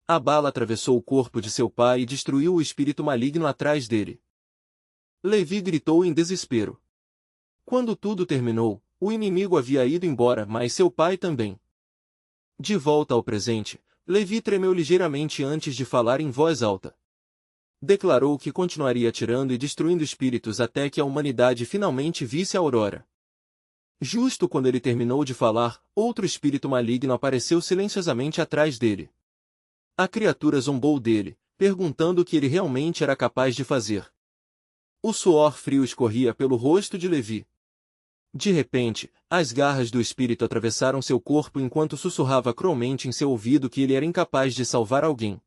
A bala atravessou o corpo de seu pai e destruiu o espírito maligno atrás dele. Levi gritou em desespero. Quando tudo terminou, o inimigo havia ido embora, mas seu pai também. De volta ao presente, Levi tremeu ligeiramente antes de falar em voz alta. Declarou que continuaria atirando e destruindo espíritos até que a humanidade finalmente visse a aurora. Justo quando ele terminou de falar, outro espírito maligno apareceu silenciosamente atrás dele. A criatura zombou dele, perguntando o que ele realmente era capaz de fazer. O suor frio escorria pelo rosto de Levi. De repente, as garras do espírito atravessaram seu corpo enquanto sussurrava cruelmente em seu ouvido que ele era incapaz de salvar alguém.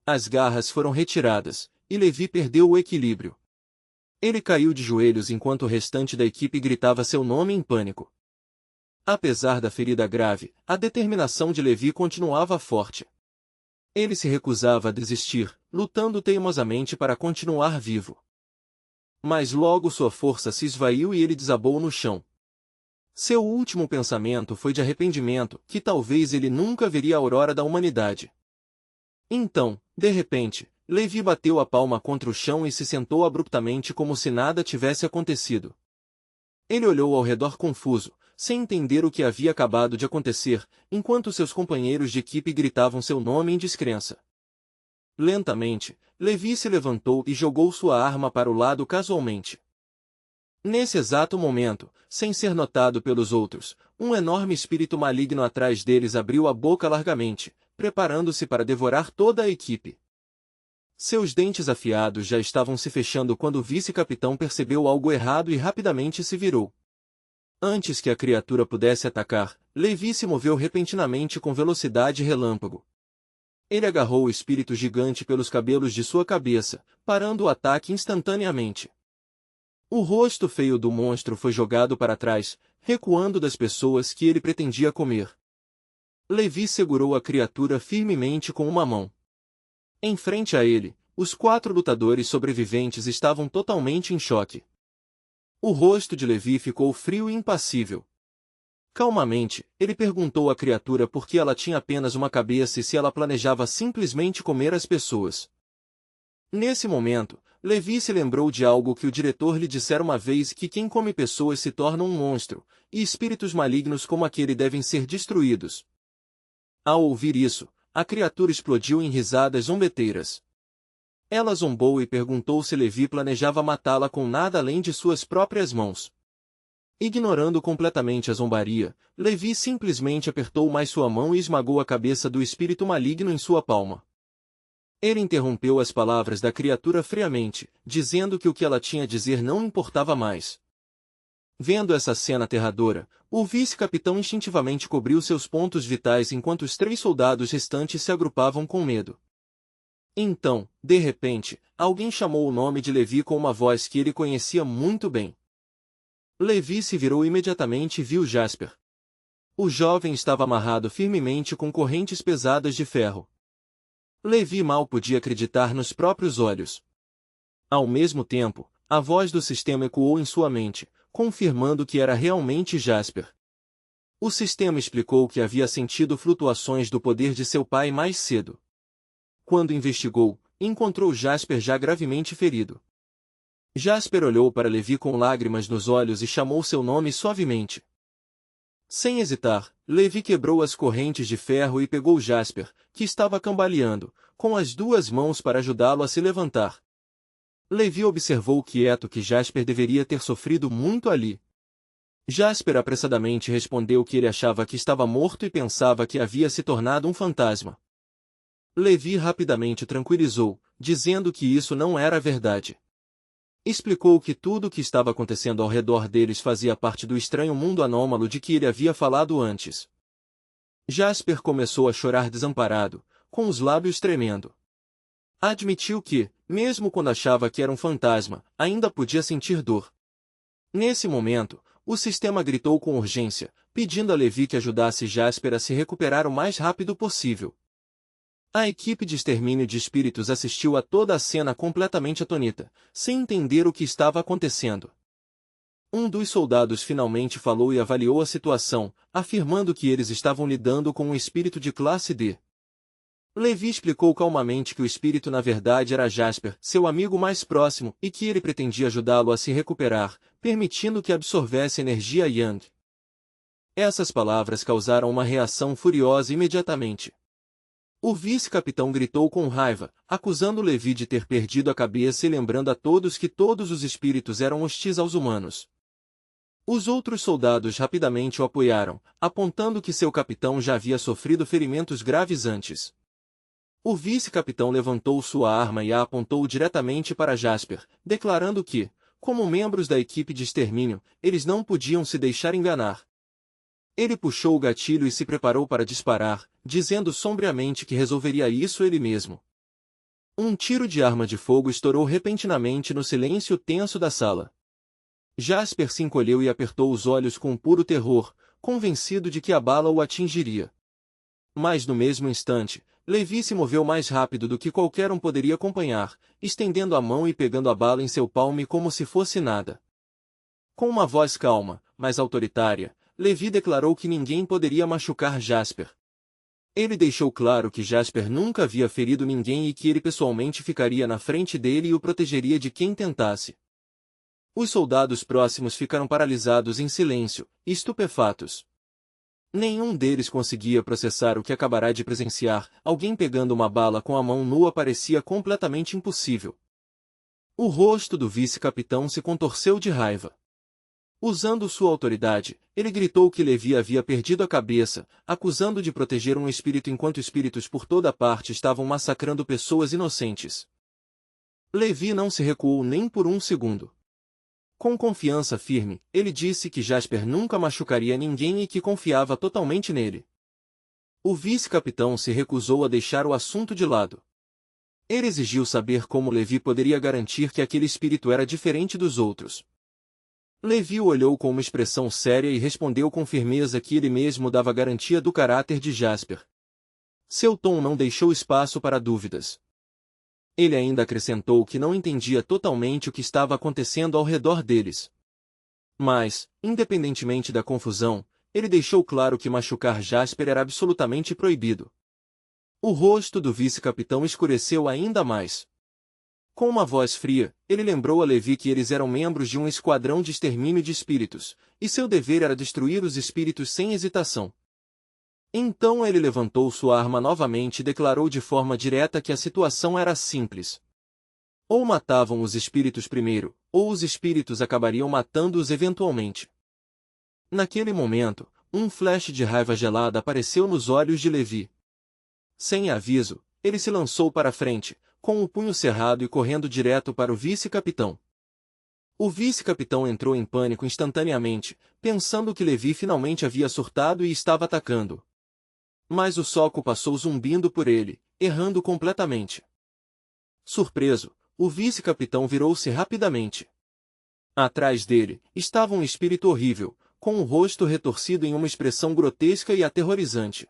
As garras foram retiradas, e Levi perdeu o equilíbrio. Ele caiu de joelhos enquanto o restante da equipe gritava seu nome em pânico. Apesar da ferida grave, a determinação de Levi continuava forte. Ele se recusava a desistir, lutando teimosamente para continuar vivo. Mas logo sua força se esvaiu e ele desabou no chão. Seu último pensamento foi de arrependimento, que talvez ele nunca veria a aurora da humanidade. Então, de repente, Levi bateu a palma contra o chão e se sentou abruptamente como se nada tivesse acontecido. Ele olhou ao redor confuso, sem entender o que havia acabado de acontecer, enquanto seus companheiros de equipe gritavam seu nome em descrença. Lentamente, Levi se levantou e jogou sua arma para o lado casualmente. Nesse exato momento, sem ser notado pelos outros, um enorme espírito maligno atrás deles abriu a boca largamente, preparando-se para devorar toda a equipe. Seus dentes afiados já estavam se fechando quando o vice-capitão percebeu algo errado e rapidamente se virou. Antes que a criatura pudesse atacar, Levi se moveu repentinamente com velocidade relâmpago. Ele agarrou o espírito gigante pelos cabelos de sua cabeça, parando o ataque instantaneamente. O rosto feio do monstro foi jogado para trás, recuando das pessoas que ele pretendia comer. Levi segurou a criatura firmemente com uma mão. Em frente a ele, os 4 lutadores sobreviventes estavam totalmente em choque. O rosto de Levi ficou frio e impassível. Calmamente, ele perguntou à criatura por que ela tinha apenas uma cabeça e se ela planejava simplesmente comer as pessoas. Nesse momento, Levi se lembrou de algo que o diretor lhe dissera uma vez, que quem come pessoas se torna um monstro, e espíritos malignos como aquele devem ser destruídos. Ao ouvir isso, a criatura explodiu em risadas zombeteiras. Ela zombou e perguntou se Levi planejava matá-la com nada além de suas próprias mãos. Ignorando completamente a zombaria, Levi simplesmente apertou mais sua mão e esmagou a cabeça do espírito maligno em sua palma. Ele interrompeu as palavras da criatura friamente, dizendo que o que ela tinha a dizer não importava mais. Vendo essa cena aterradora, o vice-capitão instintivamente cobriu seus pontos vitais enquanto os 3 soldados restantes se agrupavam com medo. Então, de repente, alguém chamou o nome de Levi com uma voz que ele conhecia muito bem. Levi se virou imediatamente e viu Jasper. O jovem estava amarrado firmemente com correntes pesadas de ferro. Levi mal podia acreditar nos próprios olhos. Ao mesmo tempo, a voz do sistema ecoou em sua mente, confirmando que era realmente Jasper. O sistema explicou que havia sentido flutuações do poder de seu pai mais cedo. Quando investigou, encontrou Jasper já gravemente ferido. Jasper olhou para Levi com lágrimas nos olhos e chamou seu nome suavemente. Sem hesitar, Levi quebrou as correntes de ferro e pegou Jasper, que estava cambaleando, com as duas mãos para ajudá-lo a se levantar. Levi observou quieto que Jasper deveria ter sofrido muito ali. Jasper apressadamente respondeu que ele achava que estava morto e pensava que havia se tornado um fantasma. Levi rapidamente tranquilizou, dizendo que isso não era verdade. Explicou que tudo o que estava acontecendo ao redor deles fazia parte do estranho mundo anômalo de que ele havia falado antes. Jasper começou a chorar desamparado, com os lábios tremendo. Admitiu que, mesmo quando achava que era um fantasma, ainda podia sentir dor. Nesse momento, o sistema gritou com urgência, pedindo a Levi que ajudasse Jasper a se recuperar o mais rápido possível. A equipe de extermínio de espíritos assistiu a toda a cena completamente atônita, sem entender o que estava acontecendo. Um dos soldados finalmente falou e avaliou a situação, afirmando que eles estavam lidando com um espírito de classe D. Levi explicou calmamente que o espírito na verdade era Jasper, seu amigo mais próximo, e que ele pretendia ajudá-lo a se recuperar, permitindo que absorvesse energia Yang. Essas palavras causaram uma reação furiosa imediatamente. O vice-capitão gritou com raiva, acusando Levi de ter perdido a cabeça e lembrando a todos que todos os espíritos eram hostis aos humanos. Os outros soldados rapidamente o apoiaram, apontando que seu capitão já havia sofrido ferimentos graves antes. O vice-capitão levantou sua arma e a apontou diretamente para Jasper, declarando que, como membros da equipe de extermínio, eles não podiam se deixar enganar. Ele puxou o gatilho e se preparou para disparar, dizendo sombriamente que resolveria isso ele mesmo. Um tiro de arma de fogo estourou repentinamente no silêncio tenso da sala. Jasper se encolheu e apertou os olhos com puro terror, convencido de que a bala o atingiria. Mas no mesmo instante, Levi se moveu mais rápido do que qualquer um poderia acompanhar, estendendo a mão e pegando a bala em seu palmo como se fosse nada. Com uma voz calma, mas autoritária, Levi declarou que ninguém poderia machucar Jasper. Ele deixou claro que Jasper nunca havia ferido ninguém e que ele pessoalmente ficaria na frente dele e o protegeria de quem tentasse. Os soldados próximos ficaram paralisados em silêncio, estupefatos. Nenhum deles conseguia processar o que acabará de presenciar. Alguém pegando uma bala com a mão nua parecia completamente impossível. O rosto do vice-capitão se contorceu de raiva. Usando sua autoridade, ele gritou que Levi havia perdido a cabeça, acusando de proteger um espírito enquanto espíritos por toda parte estavam massacrando pessoas inocentes. Levi não se recuou nem por um segundo. Com confiança firme, ele disse que Jasper nunca machucaria ninguém e que confiava totalmente nele. O vice-capitão se recusou a deixar o assunto de lado. Ele exigiu saber como Levi poderia garantir que aquele espírito era diferente dos outros. Levi o olhou com uma expressão séria e respondeu com firmeza que ele mesmo dava garantia do caráter de Jasper. Seu tom não deixou espaço para dúvidas. Ele ainda acrescentou que não entendia totalmente o que estava acontecendo ao redor deles. Mas, independentemente da confusão, ele deixou claro que machucar Jasper era absolutamente proibido. O rosto do vice-capitão escureceu ainda mais. Com uma voz fria, ele lembrou a Levi que eles eram membros de um esquadrão de extermínio de espíritos, e seu dever era destruir os espíritos sem hesitação. Então ele levantou sua arma novamente e declarou de forma direta que a situação era simples. Ou matavam os espíritos primeiro, ou os espíritos acabariam matando-os eventualmente. Naquele momento, um flash de raiva gelada apareceu nos olhos de Levi. Sem aviso, ele se lançou para a frente, com o punho cerrado e correndo direto para o vice-capitão. O vice-capitão entrou em pânico instantaneamente, pensando que Levi finalmente havia surtado e estava atacando. Mas o soco passou zumbindo por ele, errando completamente. Surpreso, o vice-capitão virou-se rapidamente. Atrás dele, estava um espírito horrível, com o rosto retorcido em uma expressão grotesca e aterrorizante.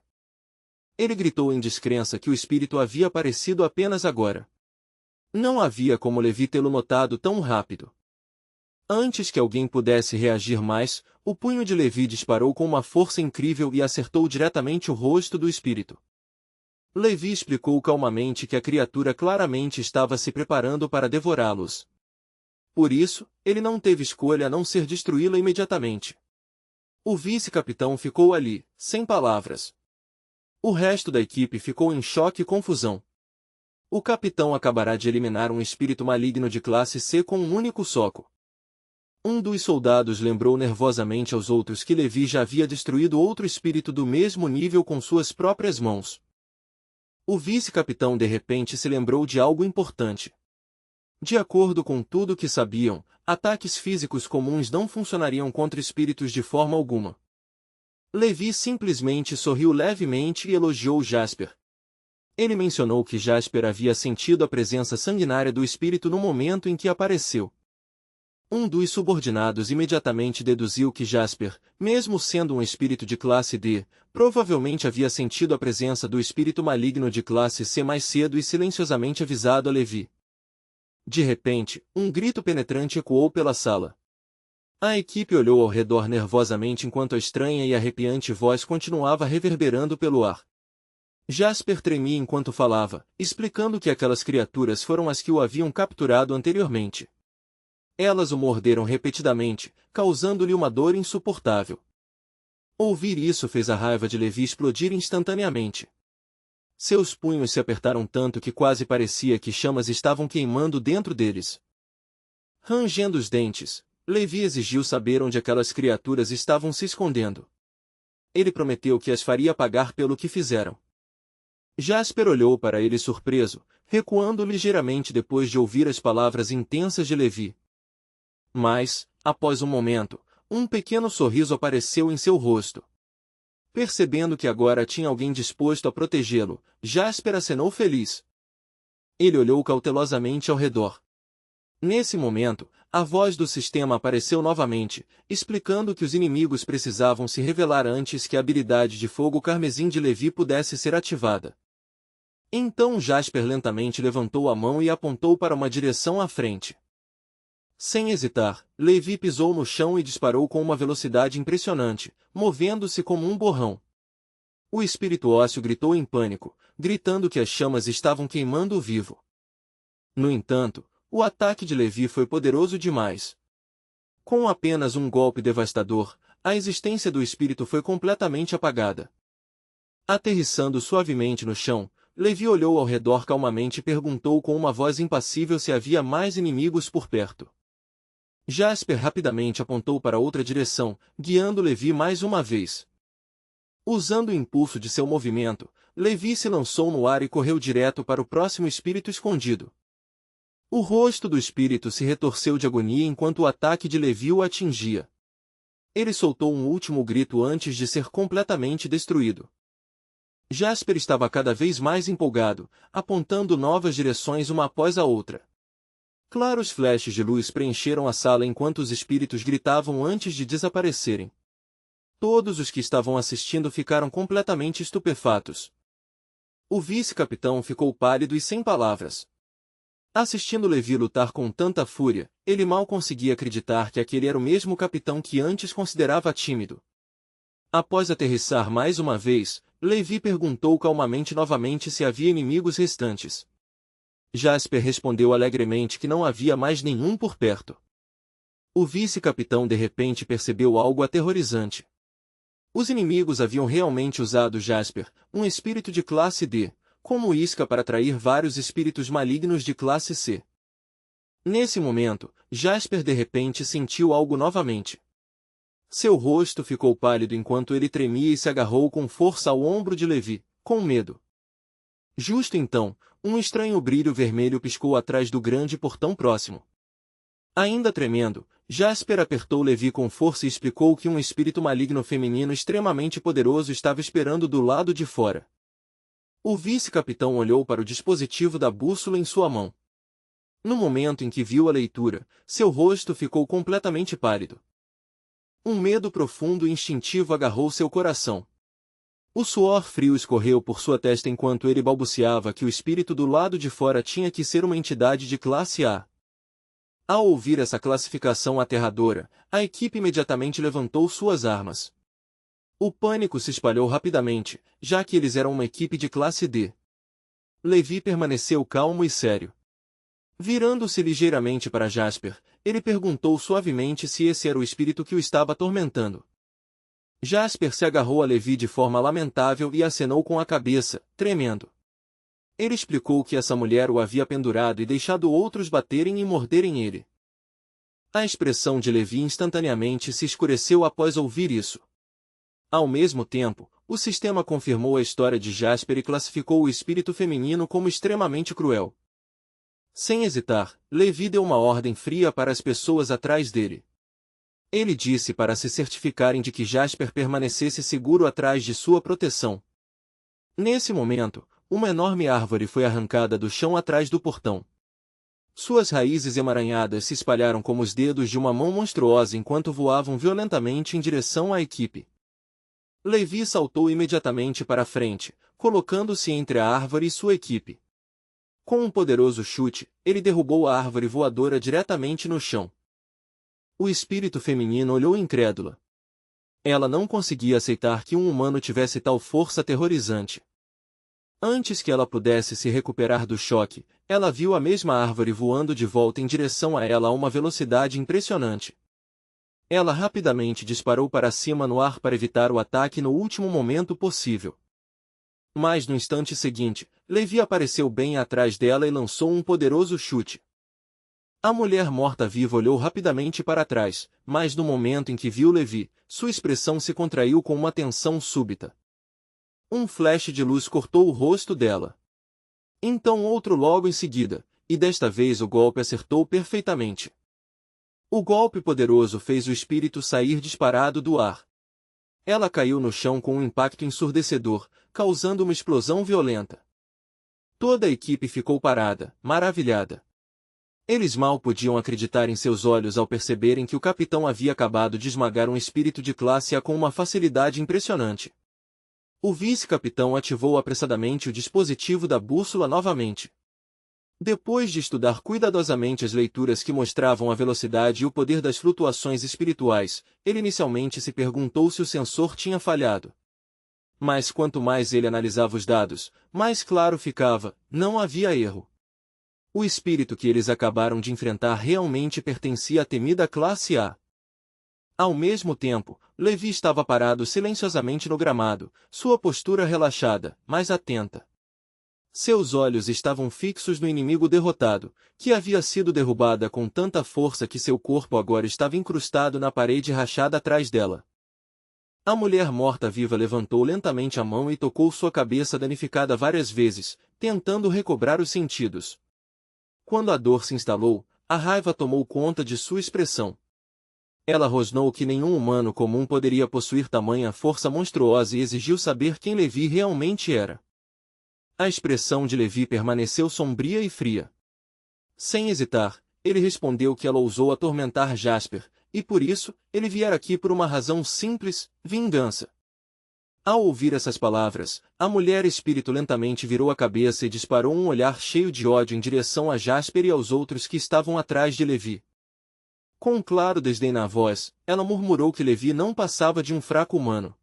Ele gritou em descrença que o espírito havia aparecido apenas agora. Não havia como Levi tê-lo notado tão rápido. Antes que alguém pudesse reagir mais, o punho de Levi disparou com uma força incrível e acertou diretamente o rosto do espírito. Levi explicou calmamente que a criatura claramente estava se preparando para devorá-los. Por isso, ele não teve escolha a não ser destruí-la imediatamente. O vice-capitão ficou ali, sem palavras. O resto da equipe ficou em choque e confusão. O capitão acabará de eliminar um espírito maligno de classe C com um único soco. Um dos soldados lembrou nervosamente aos outros que Levi já havia destruído outro espírito do mesmo nível com suas próprias mãos. O vice-capitão de repente se lembrou de algo importante. De acordo com tudo que sabiam, ataques físicos comuns não funcionariam contra espíritos de forma alguma. Levi simplesmente sorriu levemente e elogiou Jasper. Ele mencionou que Jasper havia sentido a presença sanguinária do espírito no momento em que apareceu. Um dos subordinados imediatamente deduziu que Jasper, mesmo sendo um espírito de classe D, provavelmente havia sentido a presença do espírito maligno de classe C mais cedo e silenciosamente avisado a Levi. De repente, um grito penetrante ecoou pela sala. A equipe olhou ao redor nervosamente enquanto a estranha e arrepiante voz continuava reverberando pelo ar. Jasper tremia enquanto falava, explicando que aquelas criaturas foram as que o haviam capturado anteriormente. Elas o morderam repetidamente, causando-lhe uma dor insuportável. Ouvir isso fez a raiva de Levi explodir instantaneamente. Seus punhos se apertaram tanto que quase parecia que chamas estavam queimando dentro deles. Rangendo os dentes, Levi exigiu saber onde aquelas criaturas estavam se escondendo. Ele prometeu que as faria pagar pelo que fizeram. Jasper olhou para ele surpreso, recuando ligeiramente depois de ouvir as palavras intensas de Levi. Mas, após um momento, um pequeno sorriso apareceu em seu rosto. Percebendo que agora tinha alguém disposto a protegê-lo, Jasper acenou feliz. Ele olhou cautelosamente ao redor. Nesse momento, a voz do sistema apareceu novamente, explicando que os inimigos precisavam se revelar antes que a habilidade de fogo carmesim de Levi pudesse ser ativada. Então Jasper lentamente levantou a mão e apontou para uma direção à frente. Sem hesitar, Levi pisou no chão e disparou com uma velocidade impressionante, movendo-se como um borrão. O espírito ósseo gritou em pânico, gritando que as chamas estavam queimando-o vivo. No entanto, o ataque de Levi foi poderoso demais. Com apenas um golpe devastador, a existência do espírito foi completamente apagada. Aterrissando suavemente no chão, Levi olhou ao redor calmamente e perguntou com uma voz impassível se havia mais inimigos por perto. Jasper rapidamente apontou para outra direção, guiando Levi mais uma vez. Usando o impulso de seu movimento, Levi se lançou no ar e correu direto para o próximo espírito escondido. O rosto do espírito se retorceu de agonia enquanto o ataque de Levi o atingia. Ele soltou um último grito antes de ser completamente destruído. Jasper estava cada vez mais empolgado, apontando novas direções uma após a outra. Claros flashes de luz preencheram a sala enquanto os espíritos gritavam antes de desaparecerem. Todos os que estavam assistindo ficaram completamente estupefatos. O vice-capitão ficou pálido e sem palavras. Assistindo Levi lutar com tanta fúria, ele mal conseguia acreditar que aquele era o mesmo capitão que antes considerava tímido. Após aterrissar mais uma vez, Levi perguntou calmamente novamente se havia inimigos restantes. Jasper respondeu alegremente que não havia mais nenhum por perto. O vice-capitão de repente percebeu algo aterrorizante. Os inimigos haviam realmente usado Jasper, um espírito de classe D, como isca para atrair vários espíritos malignos de classe C. Nesse momento, Jasper de repente sentiu algo novamente. Seu rosto ficou pálido enquanto ele tremia e se agarrou com força ao ombro de Levi, com medo. Justo então, um estranho brilho vermelho piscou atrás do grande portão próximo. Ainda tremendo, Jasper apertou Levi com força e explicou que um espírito maligno feminino extremamente poderoso estava esperando do lado de fora. O vice-capitão olhou para o dispositivo da bússola em sua mão. No momento em que viu a leitura, seu rosto ficou completamente pálido. Um medo profundo e instintivo agarrou seu coração. O suor frio escorreu por sua testa enquanto ele balbuciava que o espírito do lado de fora tinha que ser uma entidade de classe A. Ao ouvir essa classificação aterradora, a equipe imediatamente levantou suas armas. O pânico se espalhou rapidamente, já que eles eram uma equipe de classe D. Levi permaneceu calmo e sério. Virando-se ligeiramente para Jasper, ele perguntou suavemente se esse era o espírito que o estava atormentando. Jasper se agarrou a Levi de forma lamentável e acenou com a cabeça, tremendo. Ele explicou que essa mulher o havia pendurado e deixado outros baterem e morderem ele. A expressão de Levi instantaneamente se escureceu após ouvir isso. Ao mesmo tempo, o sistema confirmou a história de Jasper e classificou o espírito feminino como extremamente cruel. Sem hesitar, Levi deu uma ordem fria para as pessoas atrás dele. Ele disse para se certificarem de que Jasper permanecesse seguro atrás de sua proteção. Nesse momento, uma enorme árvore foi arrancada do chão atrás do portão. Suas raízes emaranhadas se espalharam como os dedos de uma mão monstruosa enquanto voavam violentamente em direção à equipe. Levi saltou imediatamente para a frente, colocando-se entre a árvore e sua equipe. Com um poderoso chute, ele derrubou a árvore voadora diretamente no chão. O espírito feminino olhou incrédula. Ela não conseguia aceitar que um humano tivesse tal força aterrorizante. Antes que ela pudesse se recuperar do choque, ela viu a mesma árvore voando de volta em direção a ela a uma velocidade impressionante. Ela rapidamente disparou para cima no ar para evitar o ataque no último momento possível. Mas no instante seguinte, Levi apareceu bem atrás dela e lançou um poderoso chute. A mulher morta-viva olhou rapidamente para trás, mas no momento em que viu Levi, sua expressão se contraiu com uma tensão súbita. Um flash de luz cortou o rosto dela. Então outro logo em seguida, e desta vez o golpe acertou perfeitamente. O golpe poderoso fez o espírito sair disparado do ar. Ela caiu no chão com um impacto ensurdecedor, causando uma explosão violenta. Toda a equipe ficou parada, maravilhada. Eles mal podiam acreditar em seus olhos ao perceberem que o capitão havia acabado de esmagar um espírito de classe A com uma facilidade impressionante. O vice-capitão ativou apressadamente o dispositivo da bússola novamente. Depois de estudar cuidadosamente as leituras que mostravam a velocidade e o poder das flutuações espirituais, ele inicialmente se perguntou se o sensor tinha falhado. Mas quanto mais ele analisava os dados, mais claro ficava, não havia erro. O espírito que eles acabaram de enfrentar realmente pertencia à temida classe A. Ao mesmo tempo, Levi estava parado silenciosamente no gramado, sua postura relaxada, mas atenta. Seus olhos estavam fixos no inimigo derrotado, que havia sido derrubada com tanta força que seu corpo agora estava incrustado na parede rachada atrás dela. A mulher morta-viva levantou lentamente a mão e tocou sua cabeça danificada várias vezes, tentando recobrar os sentidos. Quando a dor se instalou, a raiva tomou conta de sua expressão. Ela rosnou que nenhum humano comum poderia possuir tamanha força monstruosa e exigiu saber quem Levi realmente era. A expressão de Levi permaneceu sombria e fria. Sem hesitar, ele respondeu que ela ousou atormentar Jasper, e por isso, ele viera aqui por uma razão simples, vingança. Ao ouvir essas palavras, a mulher espírito lentamente virou a cabeça e disparou um olhar cheio de ódio em direção a Jasper e aos outros que estavam atrás de Levi. Com um claro desdém na voz, ela murmurou que Levi não passava de um fraco humano.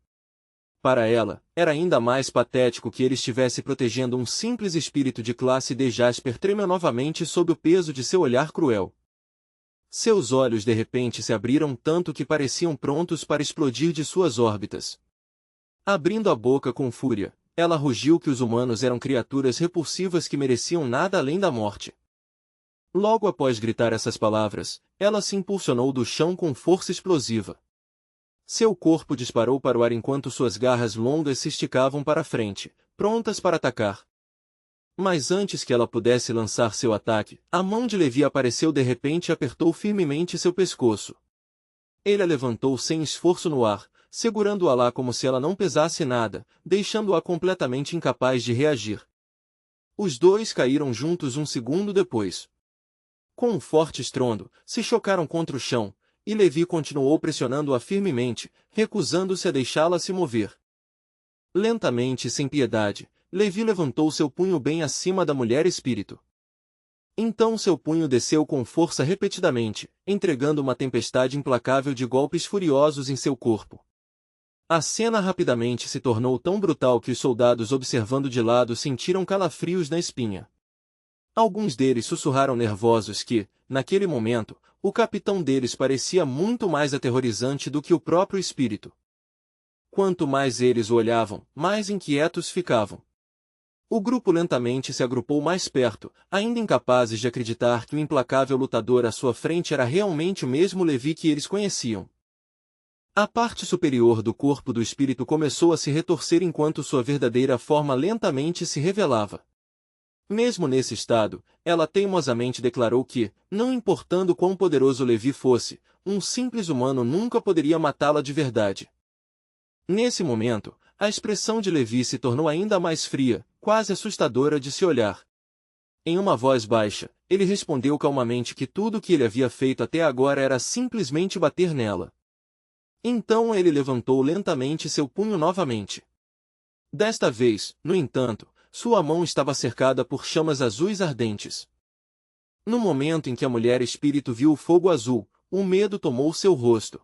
Para ela, era ainda mais patético que ele estivesse protegendo um simples espírito de classe D. Jasper tremeu novamente sob o peso de seu olhar cruel. Seus olhos de repente se abriram tanto que pareciam prontos para explodir de suas órbitas. Abrindo a boca com fúria, ela rugiu que os humanos eram criaturas repulsivas que mereciam nada além da morte. Logo após gritar essas palavras, ela se impulsionou do chão com força explosiva. Seu corpo disparou para o ar enquanto suas garras longas se esticavam para a frente, prontas para atacar. Mas antes que ela pudesse lançar seu ataque, a mão de Levi apareceu de repente e apertou firmemente seu pescoço. Ele a levantou sem esforço no ar, segurando-a lá como se ela não pesasse nada, deixando-a completamente incapaz de reagir. Os dois caíram juntos um segundo depois. Com um forte estrondo, se chocaram contra o chão, e Levi continuou pressionando-a firmemente, recusando-se a deixá-la se mover. Lentamente e sem piedade, Levi levantou seu punho bem acima da mulher espírito. Então seu punho desceu com força repetidamente, entregando uma tempestade implacável de golpes furiosos em seu corpo. A cena rapidamente se tornou tão brutal que os soldados observando de lado sentiram calafrios na espinha. Alguns deles sussurraram nervosos que, naquele momento, o capitão deles parecia muito mais aterrorizante do que o próprio espírito. Quanto mais eles o olhavam, mais inquietos ficavam. O grupo lentamente se agrupou mais perto, ainda incapazes de acreditar que o implacável lutador à sua frente era realmente o mesmo Levi que eles conheciam. A parte superior do corpo do espírito começou a se retorcer enquanto sua verdadeira forma lentamente se revelava. Mesmo nesse estado, ela teimosamente declarou que, não importando quão poderoso Levi fosse, um simples humano nunca poderia matá-la de verdade. Nesse momento, a expressão de Levi se tornou ainda mais fria, quase assustadora de se olhar. Em uma voz baixa, ele respondeu calmamente que tudo o que ele havia feito até agora era simplesmente bater nela. Então ele levantou lentamente seu punho novamente. Desta vez, no entanto, sua mão estava cercada por chamas azuis ardentes. No momento em que a mulher espírito viu o fogo azul, o medo tomou seu rosto.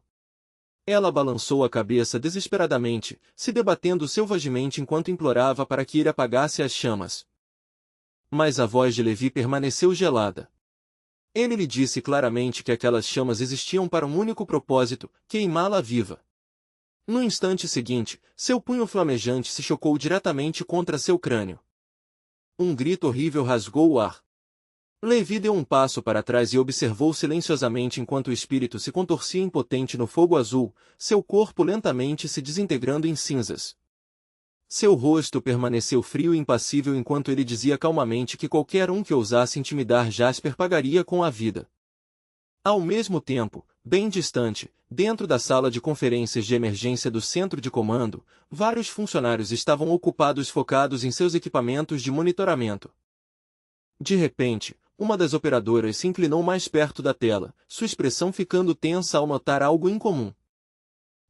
Ela balançou a cabeça desesperadamente, se debatendo selvagemente enquanto implorava para que ele apagasse as chamas. Mas a voz de Levi permaneceu gelada. Ele lhe disse claramente que aquelas chamas existiam para um único propósito, queimá-la viva. No instante seguinte, seu punho flamejante se chocou diretamente contra seu crânio. Um grito horrível rasgou o ar. Levi deu um passo para trás e observou silenciosamente enquanto o espírito se contorcia impotente no fogo azul, seu corpo lentamente se desintegrando em cinzas. Seu rosto permaneceu frio e impassível enquanto ele dizia calmamente que qualquer um que ousasse intimidar Jasper pagaria com a vida. Ao mesmo tempo, bem distante, dentro da sala de conferências de emergência do centro de comando, vários funcionários estavam ocupados focados em seus equipamentos de monitoramento. De repente, uma das operadoras se inclinou mais perto da tela, sua expressão ficando tensa ao notar algo incomum.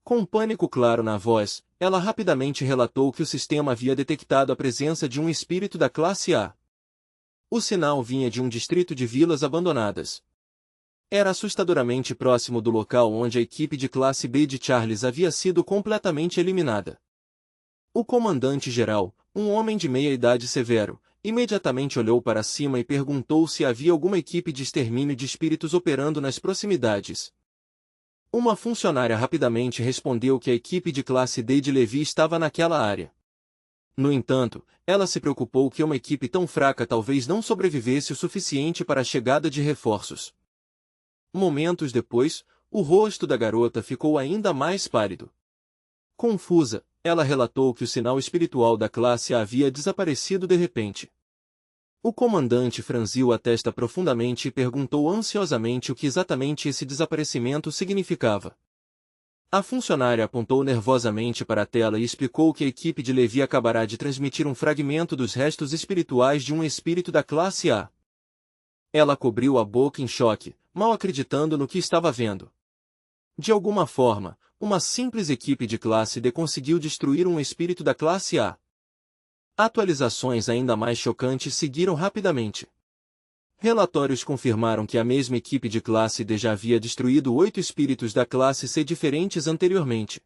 Com um pânico claro na voz, ela rapidamente relatou que o sistema havia detectado a presença de um espírito da classe A. O sinal vinha de um distrito de vilas abandonadas. Era assustadoramente próximo do local onde a equipe de classe B de Charles havia sido completamente eliminada. O comandante-geral, um homem de meia-idade severo, imediatamente olhou para cima e perguntou se havia alguma equipe de extermínio de espíritos operando nas proximidades. Uma funcionária rapidamente respondeu que a equipe de classe D de Levi estava naquela área. No entanto, ela se preocupou que uma equipe tão fraca talvez não sobrevivesse o suficiente para a chegada de reforços. Momentos depois, o rosto da garota ficou ainda mais pálido. Confusa, ela relatou que o sinal espiritual da classe A havia desaparecido de repente. O comandante franziu a testa profundamente e perguntou ansiosamente o que exatamente esse desaparecimento significava. A funcionária apontou nervosamente para a tela e explicou que a equipe de Levi acabará de transmitir um fragmento dos restos espirituais de um espírito da classe A. Ela cobriu a boca em choque, mal acreditando no que estava vendo. De alguma forma, uma simples equipe de classe D conseguiu destruir um espírito da classe A. Atualizações ainda mais chocantes seguiram rapidamente. Relatórios confirmaram que a mesma equipe de classe D já havia destruído 8 espíritos da classe C diferentes anteriormente.